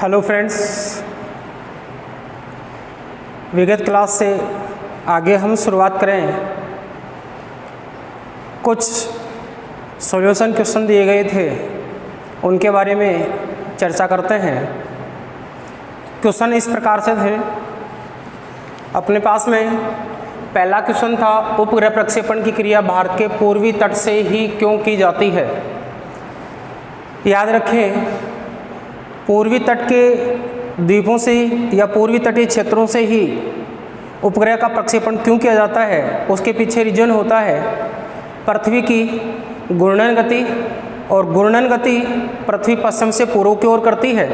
Hello friends, विगत class से आगे हम शुरुआत करें। कुछ सॉल्यूशन क्वेश्चन दिए गए थे, उनके बारे में चर्चा करते हैं। क्वेश्चन इस प्रकार से थे। अपने पास में पहला क्वेश्चन था, उपग्रह प्रक्षेपण की क्रिया भारत के पूर्वी तट से ही क्यों की जाती है। याद रखें, पूर्वी तट के द्वीपों से या पूर्वी तटीय क्षेत्रों से ही उपग्रह का प्रक्षेपण क्यों किया जाता है, उसके पीछे रीजन होता है पृथ्वी की घूर्णन गति, और घूर्णन गति पृथ्वी पश्चिम से पूर्व की ओर करती है।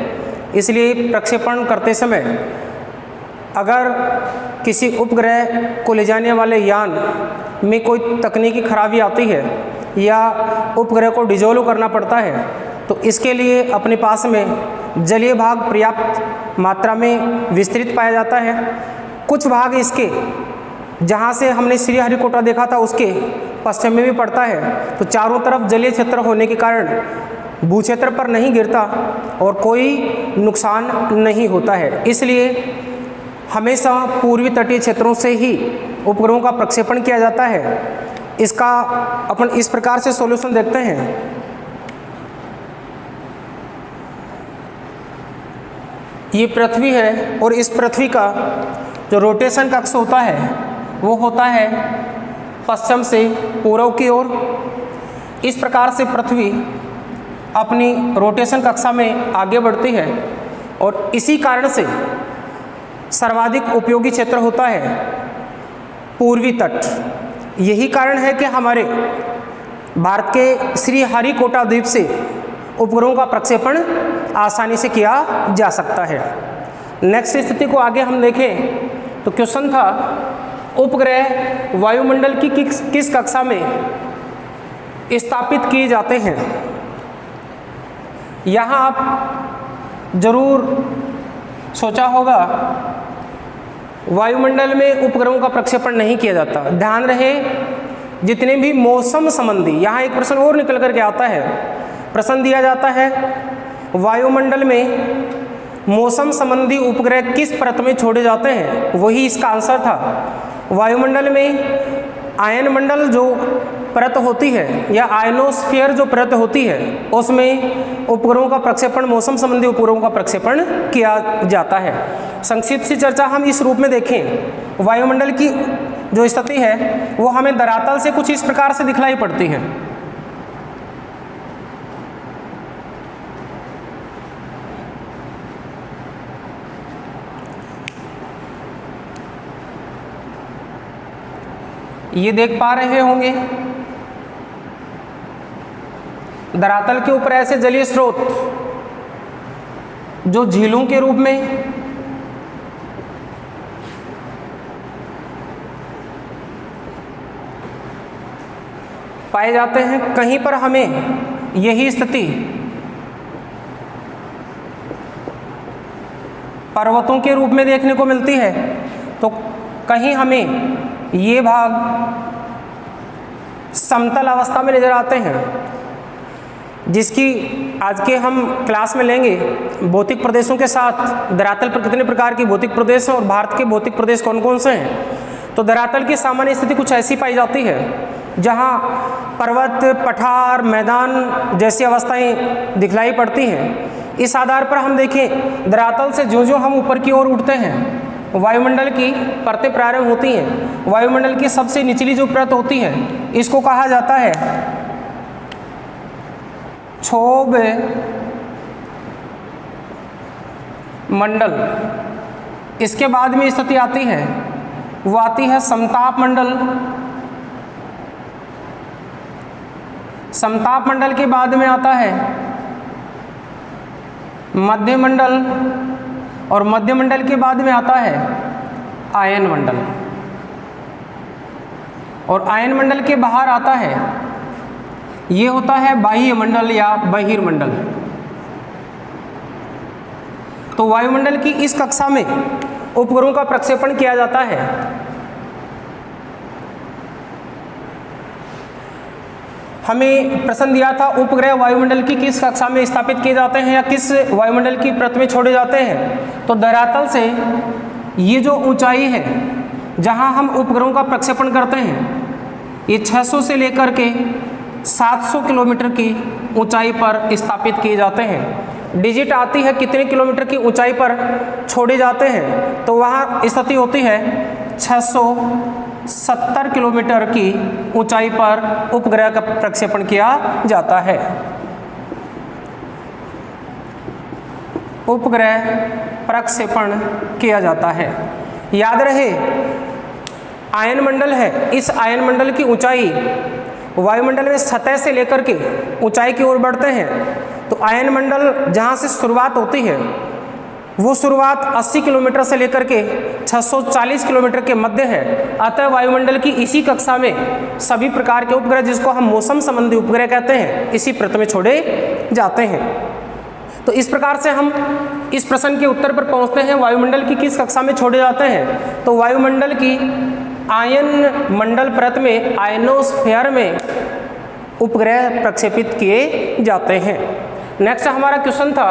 इसलिए प्रक्षेपण करते समय अगर किसी उपग्रह को ले जाने वाले यान में कोई तकनीकी खराबी आती है या उपग्रह को डिजोल्व करना पड़ता है, तो इसके लिए अपने पास में जलीय भाग पर्याप्त मात्रा में विस्तृत पाया जाता है। कुछ भाग इसके, जहाँ से हमने श्रीहरिकोटा देखा था, उसके पश्चिम में भी पड़ता है। तो चारों तरफ जलीय क्षेत्र होने के कारण भू क्षेत्र पर नहीं गिरता और कोई नुकसान नहीं होता है। इसलिए हमेशा पूर्वी तटीय क्षेत्रों से ही उपग्रहों का प्रक्षेपण किया जाता है। इसका अपन इस प्रकार से सॉल्यूशन देखते हैं। ये पृथ्वी है और इस पृथ्वी का जो रोटेशन का अक्ष होता है वो होता है पश्चिम से पूर्व की ओर। इस प्रकार से पृथ्वी अपनी रोटेशन कक्षा में आगे बढ़ती है और इसी कारण से सर्वाधिक उपयोगी क्षेत्र होता है पूर्वी तट। यही कारण है कि हमारे भारत के श्रीहरिकोटा द्वीप से उपग्रहों का प्रक्षेपण आसानी से किया जा सकता है। नेक्स्ट स्थिति को आगे हम देखें तो क्वेश्चन था, उपग्रह वायुमंडल की किस कक्षा में स्थापित किए जाते हैं। यहाँ आप जरूर सोचा होगा वायुमंडल में उपग्रहों का प्रक्षेपण नहीं किया जाता। ध्यान रहे, जितने भी मौसम संबंधी, यहाँ एक प्रश्न और निकल करके आता है, प्रश्न दिया जाता है वायुमंडल में मौसम संबंधी उपग्रह किस परत में छोड़े जाते हैं, वही इसका आंसर था। वायुमंडल में आयनमंडल जो परत होती है या आयनोस्फीयर जो परत होती है, उसमें उपग्रहों का प्रक्षेपण, मौसम संबंधी उपग्रहों का प्रक्षेपण किया जाता है। संक्षिप्त सी चर्चा हम इस रूप में देखें। वायुमंडल की जो स्थिति है वो हमें धरातल से कुछ इस प्रकार से दिखलाई पड़ती है। ये देख पा रहे होंगे, धरातल के ऊपर ऐसे जलीय स्रोत जो झीलों के रूप में पाए जाते हैं। कहीं पर हमें यही स्थिति पर्वतों के रूप में देखने को मिलती है, तो कहीं हमें ये भाग समतल अवस्था में नजर आते हैं, जिसकी आज के हम क्लास में लेंगे। भौतिक प्रदेशों के साथ धरातल पर कितने प्रकार के भौतिक प्रदेश हैं और भारत के भौतिक प्रदेश कौन कौन से हैं। तो धरातल की सामान्य स्थिति कुछ ऐसी पाई जाती है जहाँ पर्वत, पठार, मैदान जैसी अवस्थाएं दिखलाई पड़ती हैं। इस आधार पर हम देखें, धरातल से जो जो हम ऊपर की ओर उठते हैं, वायुमंडल की परतें प्रारंभ होती हैं। वायुमंडल की सबसे निचली जो परत होती है, इसको कहा जाता है क्षोभ मंडल। इसके बाद में स्थिति आती है, वो आती है समताप मंडल। समताप मंडल के बाद में आता है मध्य मंडल, और मध्य मंडल के बाद में आता है आयन मंडल, और आयन मंडल के बाहर आता है, ये होता है बाह्य मंडल या बहिर्मंडल। तो वायुमंडल की इस कक्षा में उपग्रहों का प्रक्षेपण किया जाता है। हमें प्रश्न दिया था उपग्रह वायुमंडल की किस कक्षा में स्थापित किए जाते हैं या किस वायुमंडल की परत में छोड़े जाते हैं। तो धरातल से ये जो ऊंचाई है जहां हम उपग्रहों का प्रक्षेपण करते हैं, ये 600 से लेकर के 700 किलोमीटर की ऊंचाई पर स्थापित किए जाते हैं। डिजिट आती है कितने किलोमीटर की ऊंचाई पर छोड़े जाते हैं, तो वहाँ स्थिति होती है 670 किलोमीटर की ऊंचाई पर उपग्रह का प्रक्षेपण किया जाता है। उपग्रह प्रक्षेपण किया जाता है। याद रहे आयन मंडल है, इस आयन मंडल की ऊंचाई वायुमंडल में सतह से लेकर के ऊंचाई की ओर बढ़ते हैं। तो आयन मंडल जहाँ से शुरुआत होती है वो शुरुआत 80 किलोमीटर से लेकर के 640 किलोमीटर के मध्य है। अतः वायुमंडल की इसी कक्षा में सभी प्रकार के उपग्रह, जिसको हम मौसम संबंधी उपग्रह कहते हैं, इसी परत में छोड़े जाते हैं। तो इस प्रकार से हम इस प्रश्न के उत्तर पर पहुंचते हैं, वायुमंडल की किस कक्षा में छोड़े जाते हैं। तो वायुमंडल की आयन मंडल परत में, आयनोस्फीयर में उपग्रह प्रक्षेपित किए जाते हैं। नेक्स्ट हमारा क्वेश्चन था,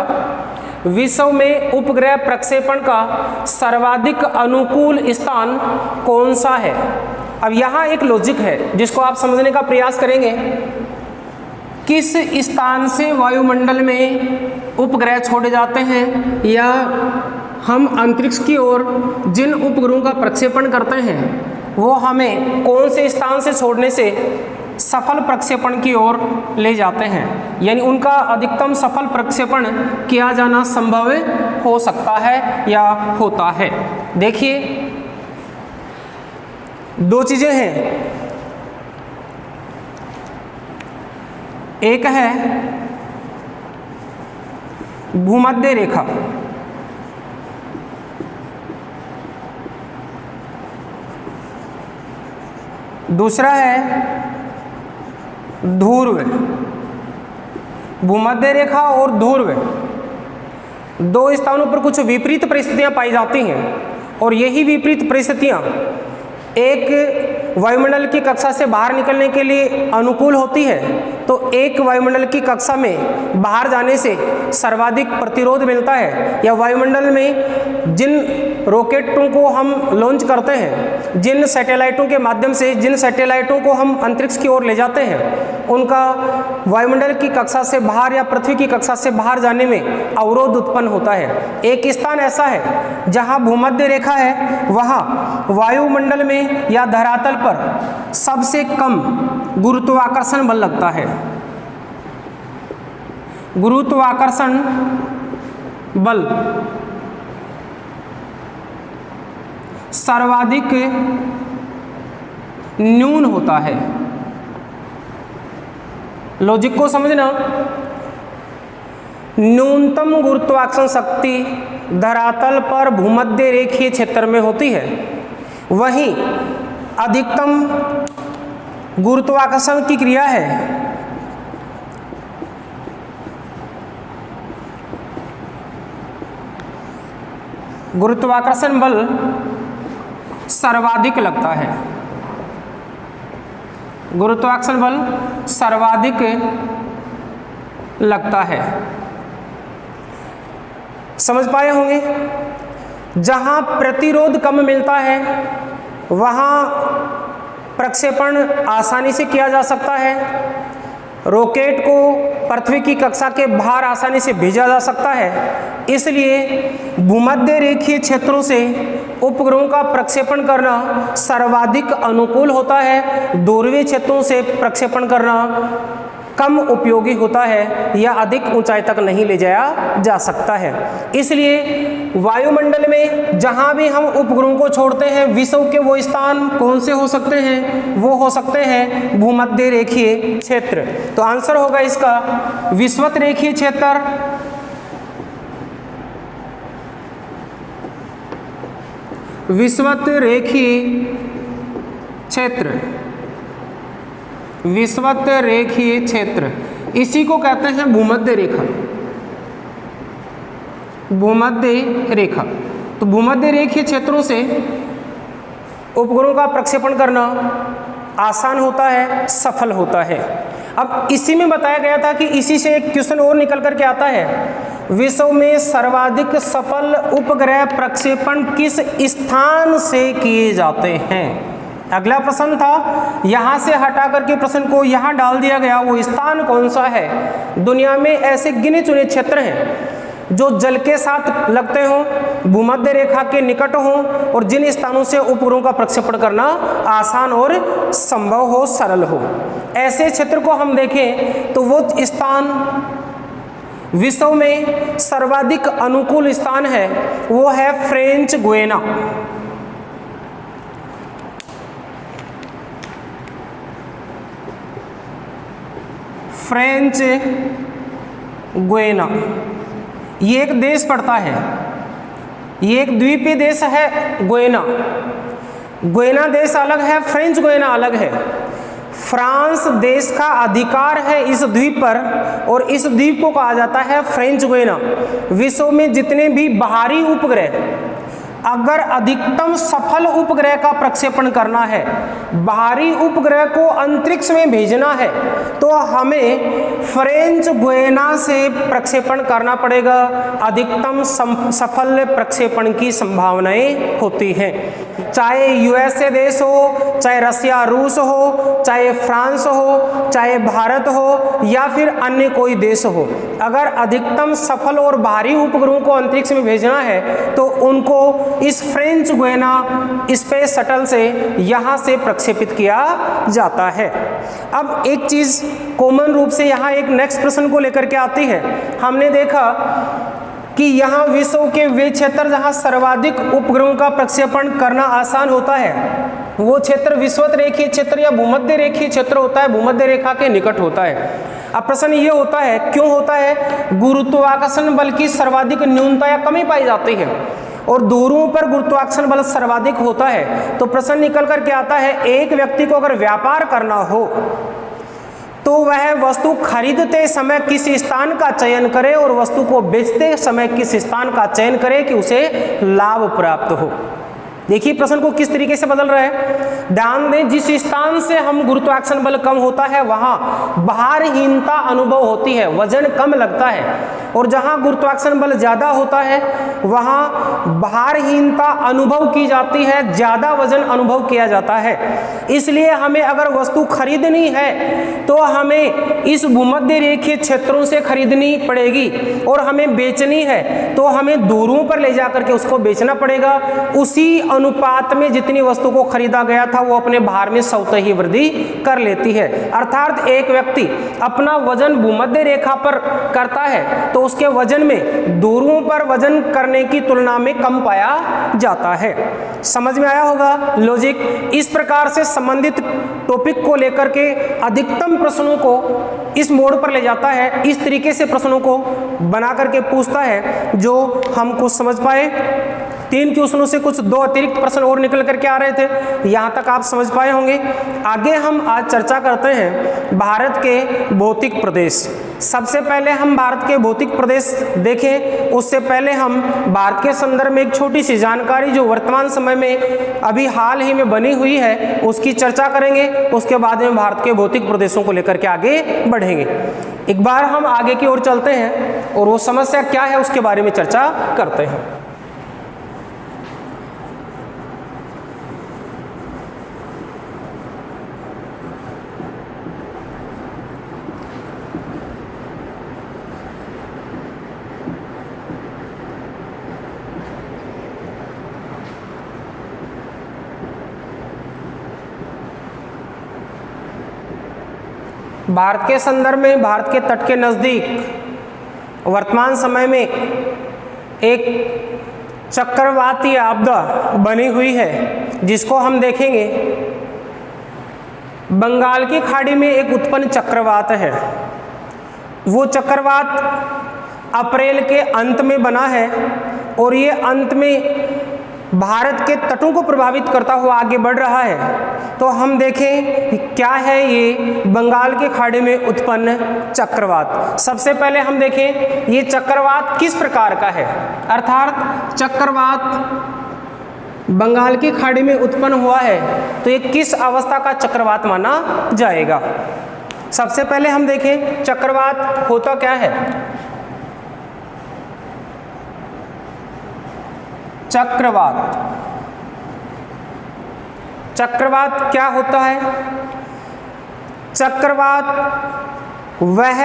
विश्व में उपग्रह प्रक्षेपण का सर्वाधिक अनुकूल स्थान कौन सा है। अब यहाँ एक लॉजिक है जिसको आप समझने का प्रयास करेंगे। किस स्थान से वायुमंडल में उपग्रह छोड़े जाते हैं या हम अंतरिक्ष की ओर जिन उपग्रहों का प्रक्षेपण करते हैं वो हमें कौन से स्थान से छोड़ने से सफल प्रक्षेपण की ओर ले जाते हैं, यानी उनका अधिकतम सफल प्रक्षेपण किया जाना संभव हो सकता है या होता है। देखिए दो चीजें हैं, एक है भूमध्य रेखा, दूसरा है ध्रुव। भूमध्य रेखा और ध्रुव दो स्थानों पर कुछ विपरीत परिस्थितियां पाई जाती हैं और यही विपरीत परिस्थितियां एक वायुमंडल की कक्षा से बाहर निकलने के लिए अनुकूल होती है, तो एक वायुमंडल की कक्षा में बाहर जाने से सर्वाधिक प्रतिरोध मिलता है। या वायुमंडल में जिन रॉकेटों को हम लॉन्च करते हैं, जिन सैटेलाइटों के माध्यम से जिन सैटेलाइटों को हम अंतरिक्ष की ओर ले जाते हैं, उनका वायुमंडल की कक्षा से बाहर या पृथ्वी की कक्षा से बाहर जाने में अवरोध उत्पन्न होता है। एक स्थान ऐसा है जहां भूमध्य रेखा है, वहां वायुमंडल में या धरातल पर सबसे कम गुरुत्वाकर्षण बल लगता है। गुरुत्वाकर्षण बल सर्वाधिक न्यून होता है। लॉजिक को समझना, न्यूनतम गुरुत्वाकर्षण शक्ति धरातल पर भूमध्य रेखीय क्षेत्र में होती है, वहीं अधिकतम गुरुत्वाकर्षण की क्रिया है गुरुत्वाकर्षण बल सर्वाधिक लगता है। गुरुत्वाकर्षण बल सर्वाधिक लगता है। समझ पाए होंगे, जहां प्रतिरोध कम मिलता है वहां प्रक्षेपण आसानी से किया जा सकता है। रॉकेट को पृथ्वी की कक्षा के बाहर आसानी से भेजा जा सकता है। इसलिए भूमध्य रेखीय क्षेत्रों से उपग्रहों का प्रक्षेपण करना सर्वाधिक अनुकूल होता है। ध्रुवीय क्षेत्रों से प्रक्षेपण करना कम उपयोगी होता है या अधिक ऊंचाई तक नहीं ले जाया जा सकता है। इसलिए वायुमंडल में जहां भी हम उपग्रहों को छोड़ते हैं, विश्व के वो स्थान कौन से हो सकते हैं, वो हो सकते हैं भूमध्य रेखीय क्षेत्र। तो आंसर होगा इसका विषुवत रेखीय क्षेत्र, विषुवत रेखीय क्षेत्र, विषुवत रेखीय क्षेत्र, इसी को कहते हैं भूमध्य रेखा। भूमध्य रेखा, तो भूमध्य रेखीय क्षेत्रों से उपग्रहों का प्रक्षेपण करना आसान होता है, सफल होता है। अब इसी में बताया गया था कि इसी से एक क्वेश्चन और निकल करके आता है, विश्व में सर्वाधिक सफल उपग्रह प्रक्षेपण किस स्थान से किए जाते हैं। अगला प्रश्न था, यहाँ से हटा करके प्रश्न को यहाँ डाल दिया गया, वो स्थान कौन सा है। दुनिया में ऐसे गिने चुने क्षेत्र हैं जो जल के साथ लगते हों, भूमध्य रेखा के निकट हों और जिन स्थानों से उपग्रहों का प्रक्षेपण करना आसान और संभव हो, सरल हो। ऐसे क्षेत्र को हम देखें तो वो स्थान विश्व में सर्वाधिक अनुकूल स्थान है, वो है फ्रेंच गुयाना। फ्रेंच गुयाना ये एक देश पड़ता है, ये एक द्वीपीय देश है गुयाना। गुयाना देश अलग है, फ्रेंच गुयाना अलग है। फ्रांस देश का अधिकार है इस द्वीप पर और इस द्वीप को कहा जाता है फ्रेंच गुयाना। विश्व में जितने भी बाहरी उपग्रह, अगर अधिकतम सफल उपग्रह का प्रक्षेपण करना है, बाहरी उपग्रह को अंतरिक्ष में भेजना है, तो हमें फ्रेंच गुयाना से प्रक्षेपण करना पड़ेगा। अधिकतम सफल प्रक्षेपण की संभावनाएं होती हैं। चाहे यूएसए देश हो, चाहे रसिया रूस हो, चाहे फ्रांस हो, चाहे भारत हो या फिर अन्य कोई देश हो, अगर अधिकतम सफल और बाहरी उपग्रहों को अंतरिक्ष में भेजना है तो उनको इस फ्रेंच गुयाना स्पेस शटल से यहाँ से प्रक्षेपित किया जाता है। अब एक चीज़ कॉमन रूप से यहाँ एक नेक्स्ट प्रश्न को लेकर के आती है। हमने देखा कि यहाँ विश्व के वे क्षेत्र जहाँ सर्वाधिक उपग्रहों का प्रक्षेपण करना आसान होता है, वो क्षेत्र विषुवत रेखीय क्षेत्र या भूमध्य रेखीय क्षेत्र होता है, भूमध्य रेखा के निकट होता है। अब प्रश्न ये होता है, क्यों होता है? गुरुत्वाकर्षण बल की सर्वाधिक न्यूनता या कमी पाई जाती है और दूरों पर गुरुत्वाकर्षण बल सर्वाधिक होता है। तो प्रश्न निकल करके आता है, एक व्यक्ति को अगर व्यापार करना हो तो वह वस्तु खरीदते समय किस स्थान का चयन करे और वस्तु को बेचते समय किस स्थान का चयन करे कि उसे लाभ प्राप्त हो। देखिए प्रश्न को किस तरीके से बदल रहा है, ध्यान दें। जिस स्थान से हम गुरुत्वाकर्षण बल कम होता है वहां भारहीनता अनुभव होती है, वजन कम लगता है, और जहां गुरुत्वाकर्षण बल ज्यादा होता है वहां भारहीनता अनुभव की जाती है, ज्यादा वजन अनुभव किया जाता है। इसलिए हमें अगर वस्तु खरीदनी है तो हमें इस भूमध्य रेखीय क्षेत्रों से खरीदनी पड़ेगी और हमें बेचनी है तो हमें दूरों पर ले जाकर के उसको बेचना पड़ेगा। उसी अनुपात में जितनी वस्तु को खरीदा गया था वो अपने भार में स्वतः ही वृद्धि कर लेती है। अर्थात एक व्यक्ति अपना वजन भूमध्य रेखा पर करता है तो उसके वजन में दूरों पर वजन करने की तुलना में कम पाया जाता है। समझ में आया होगा लॉजिक। इस प्रकार से संबंधित टॉपिक को लेकर के अधिकतम प्रश्नों को इस मोड पर ले जाता है, इस तरीके से प्रश्नों को बना करके पूछता है जो हम कुछ समझ पाए। 3 क्वेश्चनों से कुछ 2 अतिरिक्त प्रश्न और निकल करके आ रहे थे, यहाँ तक आप समझ पाए होंगे। आगे हम आज चर्चा करते हैं भारत के भौतिक प्रदेश। सबसे पहले हम भारत के भौतिक प्रदेश देखें, उससे पहले हम भारत के संदर्भ में एक छोटी सी जानकारी जो वर्तमान समय में अभी हाल ही में बनी हुई है उसकी चर्चा करेंगे। उसके बाद में भारत के भौतिक प्रदेशों को लेकर के आगे बढ़ेंगे। एक बार हम आगे की ओर चलते हैं और वो समस्या क्या है उसके बारे में चर्चा करते हैं। भारत के संदर्भ में भारत के तट के नज़दीक वर्तमान समय में एक चक्रवाती आपदा बनी हुई है जिसको हम देखेंगे। बंगाल की खाड़ी में एक उत्पन्न चक्रवात है। वो चक्रवात अप्रैल के अंत में बना है और ये अंत में भारत के तटों को प्रभावित करता हुआ आगे बढ़ रहा है। तो हम देखें क्या है ये बंगाल के खाड़ी में उत्पन्न चक्रवात। सबसे पहले हम देखें ये चक्रवात किस प्रकार का है, अर्थात चक्रवात बंगाल की खाड़ी में उत्पन्न हुआ है तो ये किस अवस्था का चक्रवात माना जाएगा। सबसे पहले हम देखें चक्रवात होता क्या है। चक्रवात क्या होता है? चक्रवात वह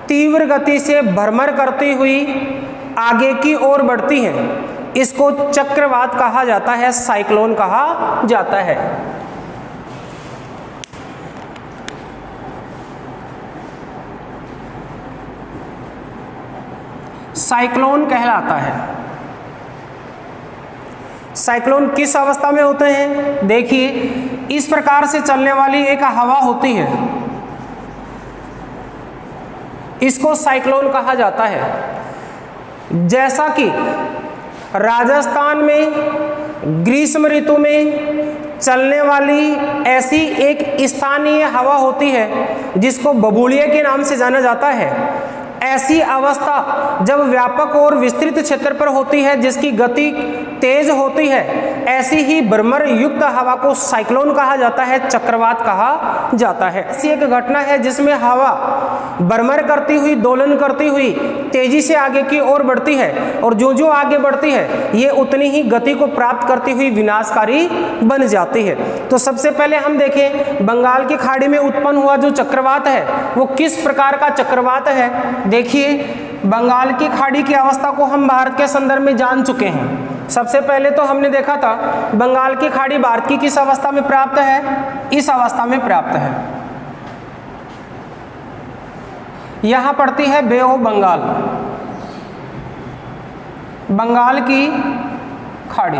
तीव्र गति से भ्रमण करती हुई आगे की ओर बढ़ती है, इसको चक्रवात कहा जाता है, साइक्लोन कहा जाता है। साइक्लोन कहलाता है। साइक्लोन किस अवस्था में होते हैं? देखिए, इस प्रकार से चलने वाली एक हवा होती है, इसको साइक्लोन कहा जाता है। जैसा कि राजस्थान में ग्रीष्म ऋतु में चलने वाली ऐसी एक स्थानीय हवा होती है जिसको बबूलिया के नाम से जाना जाता है, ऐसी अवस्था जब व्यापक और विस्तृत क्षेत्र पर होती है जिसकी गति तेज होती है, ऐसी ही भ्रमण युक्त हवा को साइक्लोन कहा जाता है, चक्रवात कहा जाता है। ऐसी एक घटना है जिसमें हवा भ्रमण करती हुई, दोलन करती हुई तेजी से आगे की ओर बढ़ती है और जो आगे बढ़ती है ये उतनी ही गति को प्राप्त करती हुई विनाशकारी बन जाती है। तो सबसे पहले हम देखें बंगाल की खाड़ी में उत्पन्न हुआ जो चक्रवात है वो किस प्रकार का चक्रवात है। देखिए, बंगाल की खाड़ी की अवस्था को हम भारत के संदर्भ में जान चुके हैं। सबसे पहले तो हमने देखा था बंगाल की खाड़ी भारत की किस अवस्था में प्राप्त है? इस अवस्था में प्राप्त है। यहां पड़ती है बे ऑफ बंगाल, बंगाल की खाड़ी।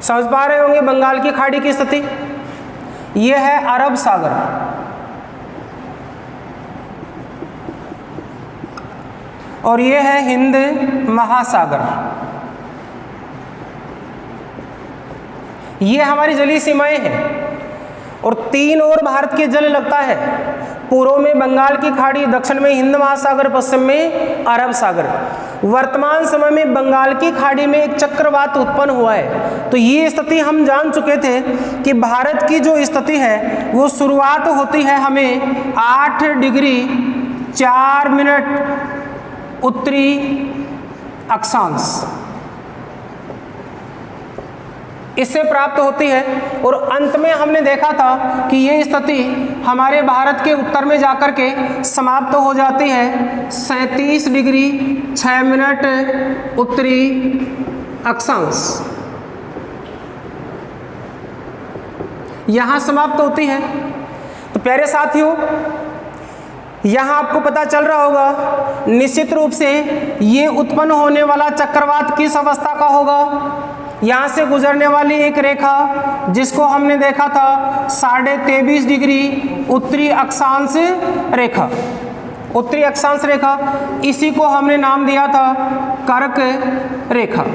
समझ पा रहे होंगे बंगाल की खाड़ी की स्थिति। यह है अरब सागर और ये है हिंद महासागर। ये हमारी जलीय सीमाएं हैं और तीन ओर भारत के जल लगता है। पूर्व में बंगाल की खाड़ी, दक्षिण में हिंद महासागर, पश्चिम में अरब सागर। वर्तमान समय में बंगाल की खाड़ी में एक चक्रवात उत्पन्न हुआ है। तो ये स्थिति हम जान चुके थे कि भारत की जो स्थिति है वो शुरुआत होती है हमें 8 डिग्री 4 मिनट उत्तरी अक्षांश, इससे प्राप्त होती है और अंत में हमने देखा था कि ये स्थिति हमारे भारत के उत्तर में जाकर के समाप्त हो जाती है 37 डिग्री 6 मिनट उत्तरी अक्षांश, यहाँ समाप्त होती है। तो प्यारे साथियों, यहाँ आपको पता चल रहा होगा निश्चित रूप से ये उत्पन्न होने वाला चक्रवात किस अवस्था का होगा। यहाँ से गुजरने वाली एक रेखा जिसको हमने देखा था 23.5 डिग्री उत्तरी अक्षांश रेखा, उत्तरी अक्षांश रेखा, इसी को हमने नाम दिया था कर्क रेखा।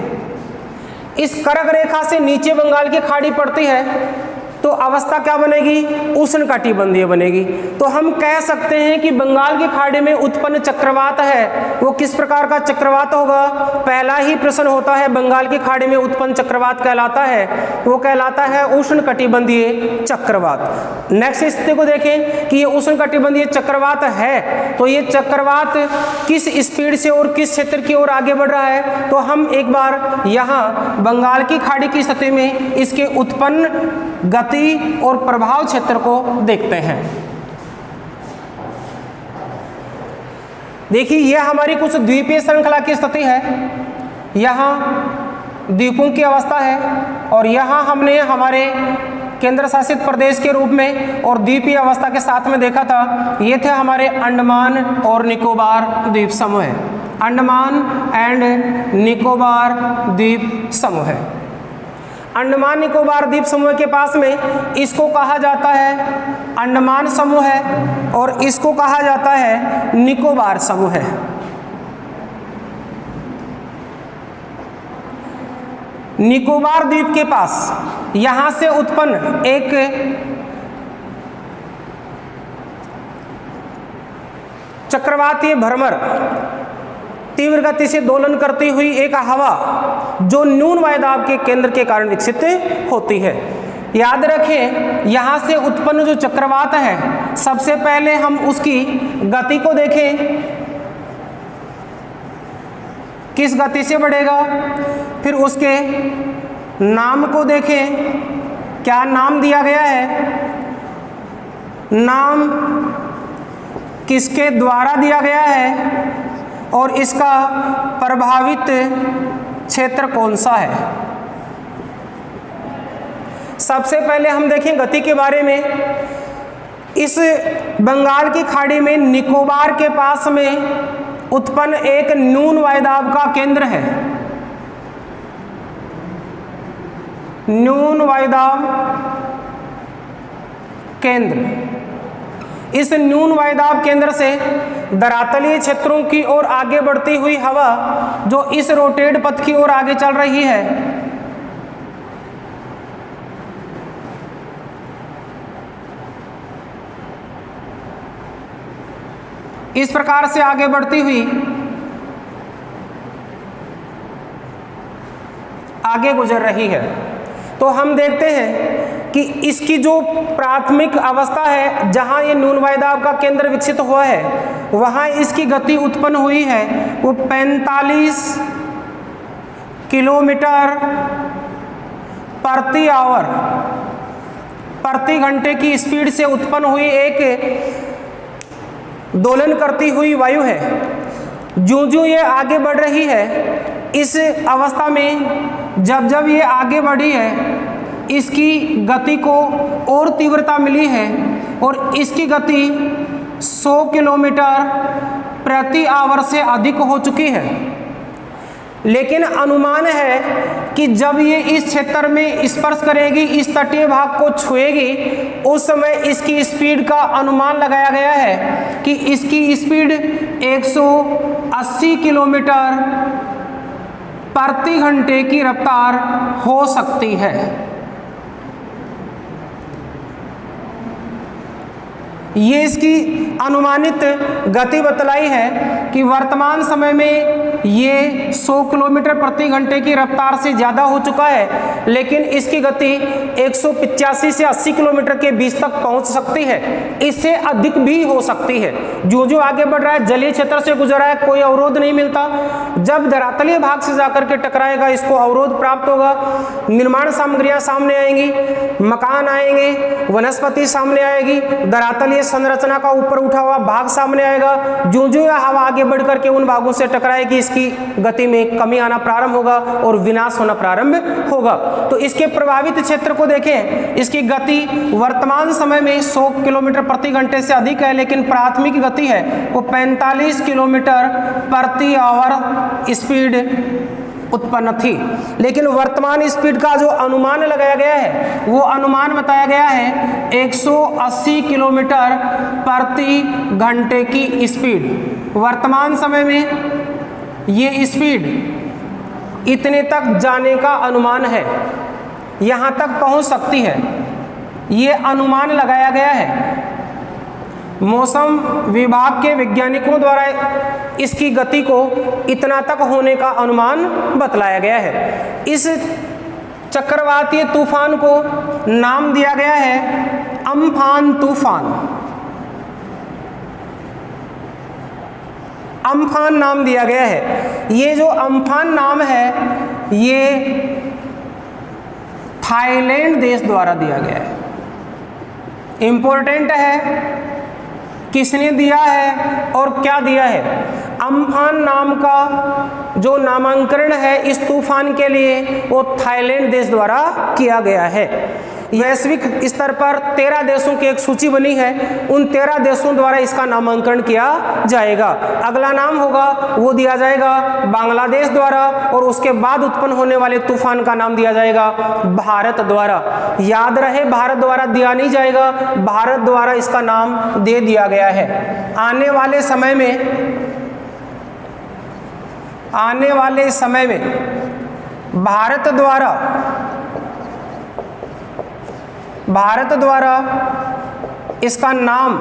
इस कर्क रेखा से नीचे बंगाल की खाड़ी पड़ती है तो अवस्था क्या बनेगी? उष्णकटिबंधीय बनेगी। तो हम कह सकते हैं कि बंगाल की खाड़ी में उत्पन्न चक्रवात है वो किस प्रकार का चक्रवात होगा। पहला ही प्रश्न होता है बंगाल की खाड़ी में उत्पन्न चक्रवात कहलाता है, वो कहलाता है उष्णकटिबंधीय चक्रवात। नेक्स्ट स्थिति को देखें कि ये उष्णकटिबंधीय चक्रवात है तो ये चक्रवात किस स्पीड से और किस क्षेत्र की ओर आगे बढ़ रहा है। तो हम एक बार यहाँ बंगाल की खाड़ी की स्थिति में इसके उत्पन्न गति और प्रभाव क्षेत्र को देखते हैं। देखिए, यह हमारी कुछ द्वीपीय श्रृंखला की स्थिति है। यहाँ द्वीपों की अवस्था है और यहाँ हमने हमारे केंद्र शासित प्रदेश के रूप में और द्वीपीय अवस्था के साथ में देखा था। ये थे हमारे अंडमान और निकोबार द्वीप समूह, अंडमान एंड निकोबार द्वीप समूह। अंडमान निकोबार द्वीप समूह के पास में इसको कहा जाता है अंडमान समूह है और इसको कहा जाता है निकोबार समूह है। निकोबार द्वीप के पास यहां से उत्पन्न एक चक्रवातीय भ्रमर, तीव्र गति से दोलन करती हुई एक हवा जो न्यून वायुदाब के केंद्र के कारण विकसित होती है। याद रखें, यहाँ से उत्पन्न जो चक्रवात है, सबसे पहले हम उसकी गति को देखें, किस गति से बढ़ेगा। फिर उसके नाम को देखें, क्या नाम दिया गया है, नाम किसके द्वारा दिया गया है, और इसका प्रभावित क्षेत्र कौन सा है। सबसे पहले हम देखें गति के बारे में। इस बंगाल की खाड़ी में निकोबार के पास में उत्पन्न एक न्यून वायुदाब का केंद्र है। न्यून वायुदाब केंद्र। इस न्यून वायुदाब केंद्र से धरातलीय क्षेत्रों की ओर आगे बढ़ती हुई हवा जो इस रोटेट पथ की ओर आगे चल रही है, इस प्रकार से आगे बढ़ती हुई आगे गुजर रही है। तो हम देखते हैं कि इसकी जो प्राथमिक अवस्था है, जहां ये न्यून वायुदाब का केंद्र विकसित हुआ है, वहां इसकी गति उत्पन्न हुई है वो 45 किलोमीटर प्रति आवर, प्रति घंटे की स्पीड से उत्पन्न हुई एक दोलन करती हुई वायु है। ज्यों-ज्यों ये आगे बढ़ रही है, इस अवस्था में जब ये आगे बढ़ी है, इसकी गति को और तीव्रता मिली है और इसकी गति 100 किलोमीटर प्रति आवर से अधिक हो चुकी है। लेकिन अनुमान है कि जब ये इस क्षेत्र में स्पर्श करेगी, इस तटीय भाग को छुएगी, उस समय इसकी स्पीड का अनुमान लगाया गया है कि इसकी स्पीड 180 किलोमीटर प्रति घंटे की रफ्तार हो सकती है। ये इसकी अनुमानित गति बतलाई है कि वर्तमान समय में ये 100 किलोमीटर प्रति घंटे की रफ्तार से ज़्यादा हो चुका है, लेकिन इसकी गति 185 से 80 किलोमीटर के बीच तक पहुंच सकती है। इससे अधिक भी हो सकती है। जो आगे बढ़ रहा है, जलीय क्षेत्र से गुजरा है, कोई अवरोध नहीं मिलता। जब धरातलीय भाग से जाकर के टकराएगा, इसको अवरोध प्राप्त होगा। निर्माण सामग्रियां सामने आएंगी, मकान आएंगे, वनस्पति सामने आएगी, धरातलीय संरचना का ऊपर उठा हुआ भाग सामने आएगा। जो हवा आगे बढ़ करके उन भागों से टकराएगी, इसकी गति में कमी आना प्रारंभ होगा और विनाश होना प्रारंभ होगा। तो इसके प्रभावित क्षेत्र को देखें, इसकी गति वर्तमान समय में 100 किलोमीटर प्रति घंटे से अधिक है, लेकिन प्राथमिक गति है वो 45 किलोमीटर प्रति आवर स्पीड उत्पन्न थी। लेकिन वर्तमान स्पीड का जो अनुमान लगाया गया है, वो अनुमान बताया गया है 180 किलोमीटर प्रति घंटे की स्पीड। वर्तमान समय में ये स्पीड इतने तक जाने का अनुमान है, यहाँ तक पहुँच सकती है, ये अनुमान लगाया गया है। मौसम विभाग के वैज्ञानिकों द्वारा इसकी गति को इतना तक होने का अनुमान बतलाया गया है। इस चक्रवातीय तूफान को नाम दिया गया है अम्फान तूफान। अम्फान नाम दिया गया है। ये जो अम्फान नाम है, ये थाईलैंड देश द्वारा दिया गया है। इंपॉर्टेंट है, किसने दिया है और क्या दिया है। अम्फान नाम का जो नामांकन है इस तूफान के लिए, वो थाईलैंड देश द्वारा किया गया है। वैश्विक स्तर पर 13 देशों की एक सूची बनी है, उन 13 देशों द्वारा इसका नामांकन किया जाएगा। अगला नाम होगा वो दिया जाएगा बांग्लादेश द्वारा, और उसके बाद उत्पन्न होने वाले तूफान का नाम दिया जाएगा भारत द्वारा। याद रहे, भारत द्वारा दिया नहीं जाएगा, भारत द्वारा इसका नाम दे दिया गया है। आने वाले समय में भारत द्वारा इसका नाम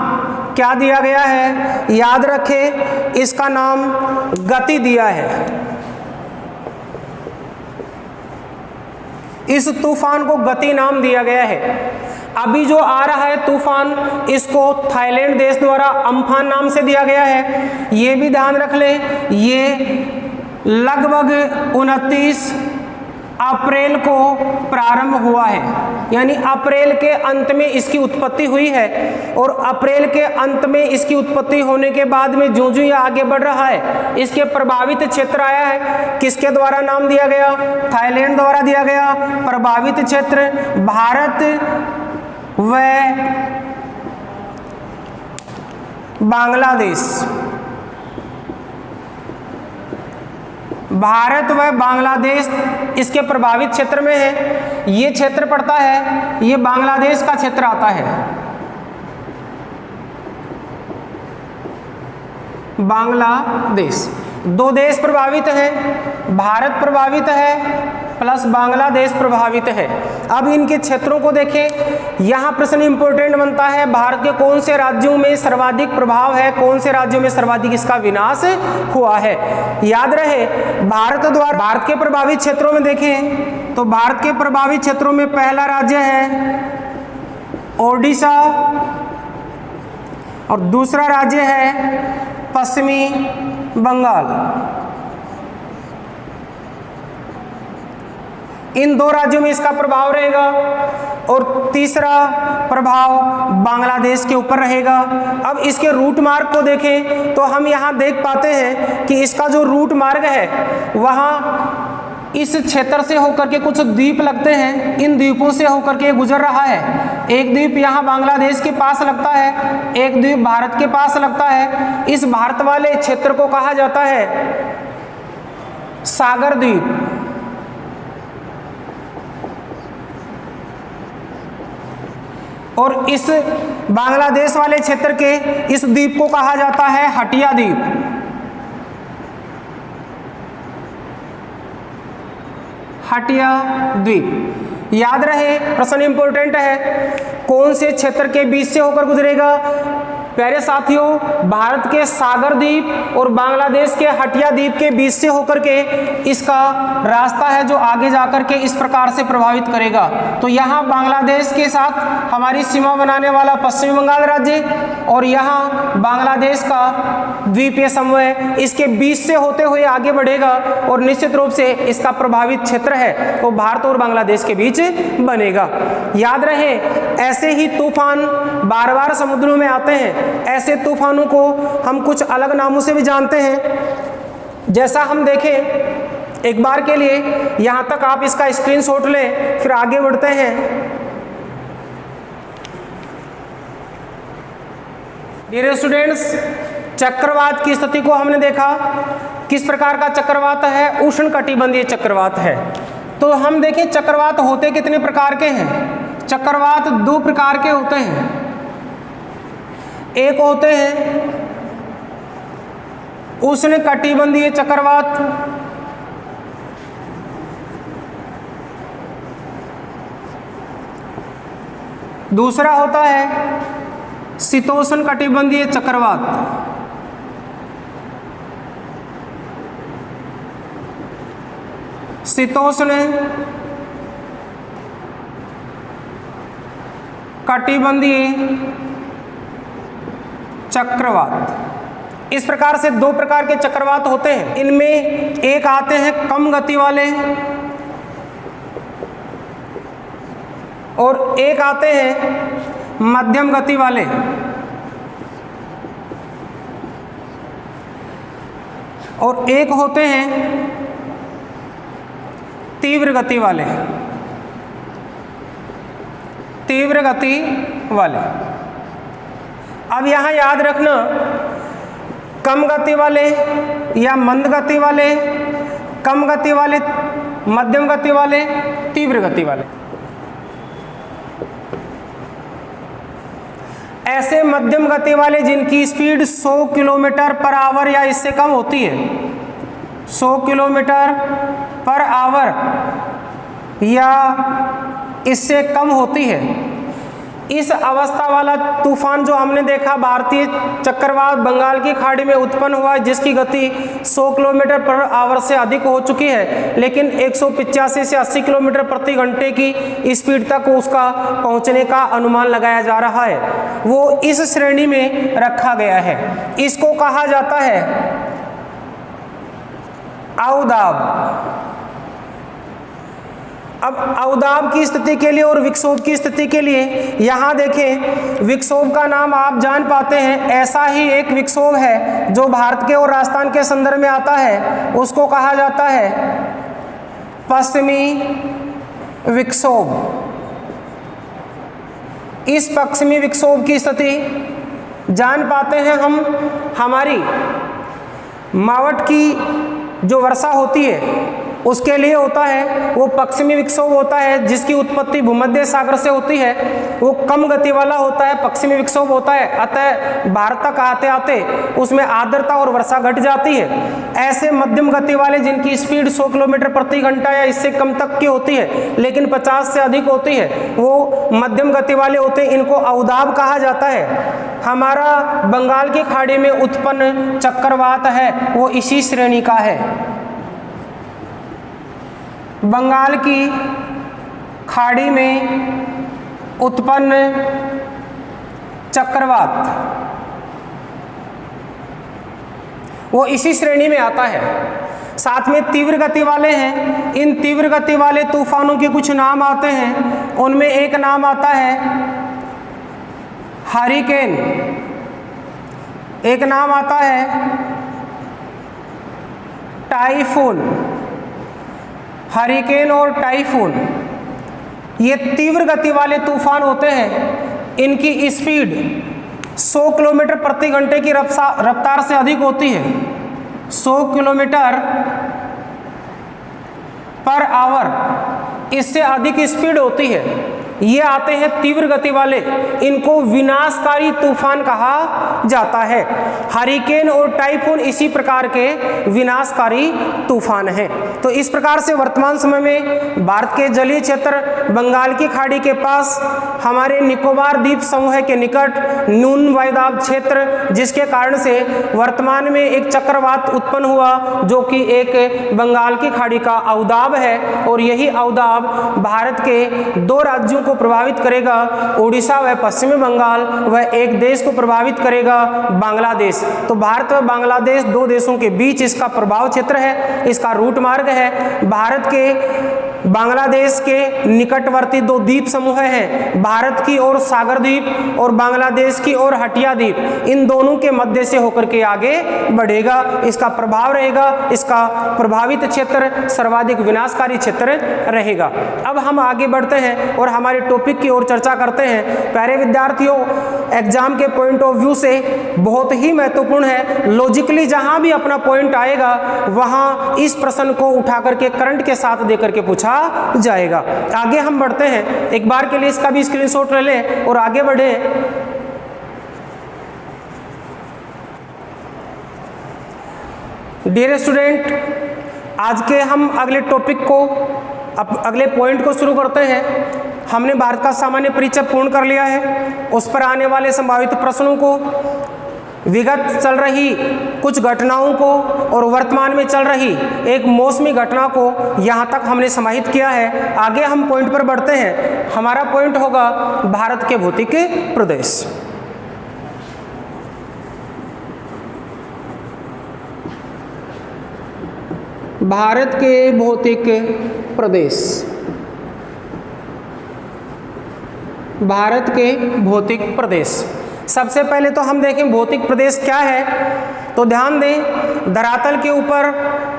क्या दिया गया है, याद रखें, इसका नाम गति दिया है। इस तूफान को गति नाम दिया गया है। अभी जो आ रहा है तूफान, इसको थाईलैंड देश द्वारा अम्फान नाम से दिया गया है। ये भी ध्यान रख लें, ये लगभग 29 अप्रैल को प्रारंभ हुआ है, यानी अप्रैल के अंत में इसकी उत्पत्ति हुई है। और अप्रैल के अंत में इसकी उत्पत्ति होने के बाद में जो जो ये आगे बढ़ रहा है, इसके प्रभावित क्षेत्र आया है। किसके द्वारा नाम दिया गया? थाईलैंड द्वारा दिया गया। प्रभावित क्षेत्र भारत व बांग्लादेश, भारत व बांग्लादेश इसके प्रभावित क्षेत्र में है। ये क्षेत्र पड़ता है, ये बांग्लादेश का क्षेत्र आता है। बांग्लादेश, दो देश प्रभावित हैं, भारत प्रभावित है प्लस बांग्लादेश प्रभावित है। अब इनके क्षेत्रों को देखें। यहाँ प्रश्न इंपॉर्टेंट बनता है, भारत के कौन से राज्यों में सर्वाधिक प्रभाव है, कौन से राज्यों में सर्वाधिक इसका विनाश हुआ है। याद रहे, भारत के प्रभावित क्षेत्रों में देखें तो भारत के प्रभावित क्षेत्रों में पहला राज्य है ओडिशा और दूसरा राज्य है पश्चिमी बंगाल। इन दो राज्यों में इसका प्रभाव रहेगा और तीसरा प्रभाव बांग्लादेश के ऊपर रहेगा। अब इसके रूट मार्ग को देखें तो हम यहाँ देख पाते हैं कि इसका जो रूट मार्ग है वहाँ इस क्षेत्र से होकर के कुछ द्वीप लगते हैं, इन द्वीपों से होकर के गुजर रहा है। एक द्वीप यहाँ बांग्लादेश के पास लगता है, एक द्वीप भारत के पास लगता है। इस भारत वाले क्षेत्र को कहा जाता है सागर द्वीप। और इस बांग्लादेश वाले क्षेत्र के इस द्वीप को कहा जाता है हटिया द्वीप। हटिया द्वीप। याद रहे, प्रश्न इंपॉर्टेंट है, कौन से क्षेत्र के बीच से होकर गुजरेगा? प्यारे साथियों, भारत के सागर द्वीप और बांग्लादेश के हटिया द्वीप के बीच से होकर के इसका रास्ता है जो आगे जाकर के इस प्रकार से प्रभावित करेगा। तो यहाँ बांग्लादेश के साथ हमारी सीमा बनाने वाला पश्चिम बंगाल राज्य और यहाँ बांग्लादेश का द्वीपीय समूह इसके बीच से होते हुए आगे बढ़ेगा और निश्चित रूप से इसका प्रभावित क्षेत्र है तो भारत और बांग्लादेश के बीच बनेगा। याद रहे, ऐसे ही तूफान बार बार समुद्रों में आते हैं। ऐसे तूफानों को हम कुछ अलग नामों से भी जानते हैं। जैसा हम देखें एक बार के लिए, यहां तक आप इसका स्क्रीनशॉट लें, फिर आगे बढ़ते हैं। डियर स्टूडेंट्स, चक्रवात की स्थिति को हमने देखा। किस प्रकार का चक्रवात है? उष्णकटिबंधीय चक्रवात है। तो हम देखें चक्रवात होते कितने प्रकार के हैं। चक्रवात दो प्रकार के होते हैं। एक होते हैं उष्णकटिबंधीय चक्रवात, दूसरा होता है शीतोष्णकटिबंधीय चक्रवात। शीतोष्ण कटिबंधीय चक्रवात। इस प्रकार से दो प्रकार के चक्रवात होते हैं। इनमें एक आते हैं कम गति वाले और एक आते हैं मध्यम गति वाले। और एक होते हैं तीव्र गति वाले। तीव्र गति वाले। अब यहाँ याद रखना, कम गति वाले या मंद गति वाले, कम गति वाले, मध्यम गति वाले, तीव्र गति वाले। ऐसे मध्यम गति वाले जिनकी स्पीड 100 किलोमीटर पर आवर या इससे कम होती है, 100 किलोमीटर पर आवर या इससे कम होती है, इस अवस्था वाला तूफान जो हमने देखा भारतीय चक्रवात बंगाल की खाड़ी में उत्पन्न हुआ, जिसकी गति 100 किलोमीटर पर आवर से अधिक हो चुकी है, लेकिन 185 से 80 किलोमीटर प्रति घंटे की स्पीड तक उसका पहुंचने का अनुमान लगाया जा रहा है, वो इस श्रेणी में रखा गया है। इसको कहा जाता है अवदाब। अब अवदाब की स्थिति के लिए और विक्षोभ की स्थिति के लिए यहाँ देखें, विक्षोभ का नाम आप जान पाते हैं, ऐसा ही एक विक्षोभ है जो भारत के और राजस्थान के संदर्भ में आता है, उसको कहा जाता है पश्चिमी विक्षोभ। इस पश्चिमी विक्षोभ की स्थिति जान पाते हैं हम हमारी मावट की जो वर्षा होती है उसके लिए होता है, वो पश्चिमी विक्षोभ होता है जिसकी उत्पत्ति भूमध्य सागर से होती है, वो कम गति वाला होता है, पश्चिमी विक्षोभ होता है, अतः भारत तक आते आते उसमें आर्द्रता और वर्षा घट जाती है। ऐसे मध्यम गति वाले जिनकी स्पीड 100 किलोमीटर प्रति घंटा या इससे कम तक की होती है लेकिन 50 से अधिक होती है, वो मध्यम गति वाले होते हैं, इनको अवदाब कहा जाता है। हमारा बंगाल की खाड़ी में उत्पन्न चक्रवात है वो इसी श्रेणी का है। बंगाल की खाड़ी में उत्पन्न चक्रवात वो इसी श्रेणी में आता है। साथ में तीव्र गति वाले हैं, इन तीव्र गति वाले तूफानों के कुछ नाम आते हैं, उनमें एक नाम आता है हरिकेन, एक नाम आता है टाइफून। हरिकेन और टाइफून ये तीव्र गति वाले तूफान होते हैं, इनकी स्पीड 100 किलोमीटर प्रति घंटे की रफ्तार से अधिक होती है। 100 किलोमीटर पर आवर इससे अधिक स्पीड होती है। ये आते हैं तीव्र गति वाले, इनको विनाशकारी तूफान कहा जाता है। हरिकेन और टाइफून इसी प्रकार के विनाशकारी तूफान हैं। तो इस प्रकार से वर्तमान समय में भारत के जलीय क्षेत्र बंगाल की खाड़ी के पास हमारे निकोबार द्वीप समूह के निकट न्यून वायुदाब क्षेत्र, जिसके कारण से वर्तमान में एक चक्रवात उत्पन्न हुआ जो कि एक बंगाल की खाड़ी का अवदाब है, और यही अवदाब भारत के दो राज्यों को प्रभावित करेगा, उड़ीसा व पश्चिमी बंगाल, व एक देश को प्रभावित करेगा बांग्लादेश। तो भारत व बांग्लादेश दो देशों के बीच इसका प्रभाव क्षेत्र है, इसका रूट मार्ग है। भारत के बांग्लादेश के निकटवर्ती दो द्वीप समूह हैं, भारत की ओर सागर द्वीप और बांग्लादेश की ओर हटिया द्वीप, इन दोनों के मध्य से होकर के आगे बढ़ेगा, इसका प्रभाव रहेगा, इसका प्रभावित क्षेत्र सर्वाधिक विनाशकारी क्षेत्र रहेगा। अब हम आगे बढ़ते हैं और हमारे टॉपिक की ओर चर्चा करते हैं। प्यारे विद्यार्थियों, एग्जाम के पॉइंट ऑफ व्यू से बहुत ही महत्वपूर्ण है, लॉजिकली जहां भी अपना पॉइंट आएगा वहां इस प्रश्न को उठा करके करंट के साथ देकर के पूछा जाएगा। आगे हम बढ़ते हैं, एक बार के लिए इसका भी स्क्रीनशॉट ले लें और आगे बढ़े। डियर स्टूडेंट, आज के हम अगले टॉपिक को अगले पॉइंट को शुरू करते हैं। हमने भारत का सामान्य परिचय पूर्ण कर लिया है, उस पर आने वाले संभावित प्रश्नों को, विगत चल रही कुछ घटनाओं को और वर्तमान में चल रही एक मौसमी घटना को यहाँ तक हमने समाहित किया है। आगे हम पॉइंट पर बढ़ते हैं। हमारा पॉइंट होगा भारत के भौतिक प्रदेश। भारत के भौतिक प्रदेश, भारत के भौतिक प्रदेश। सबसे पहले तो हम देखें भौतिक प्रदेश क्या है। तो ध्यान दें, धरातल के ऊपर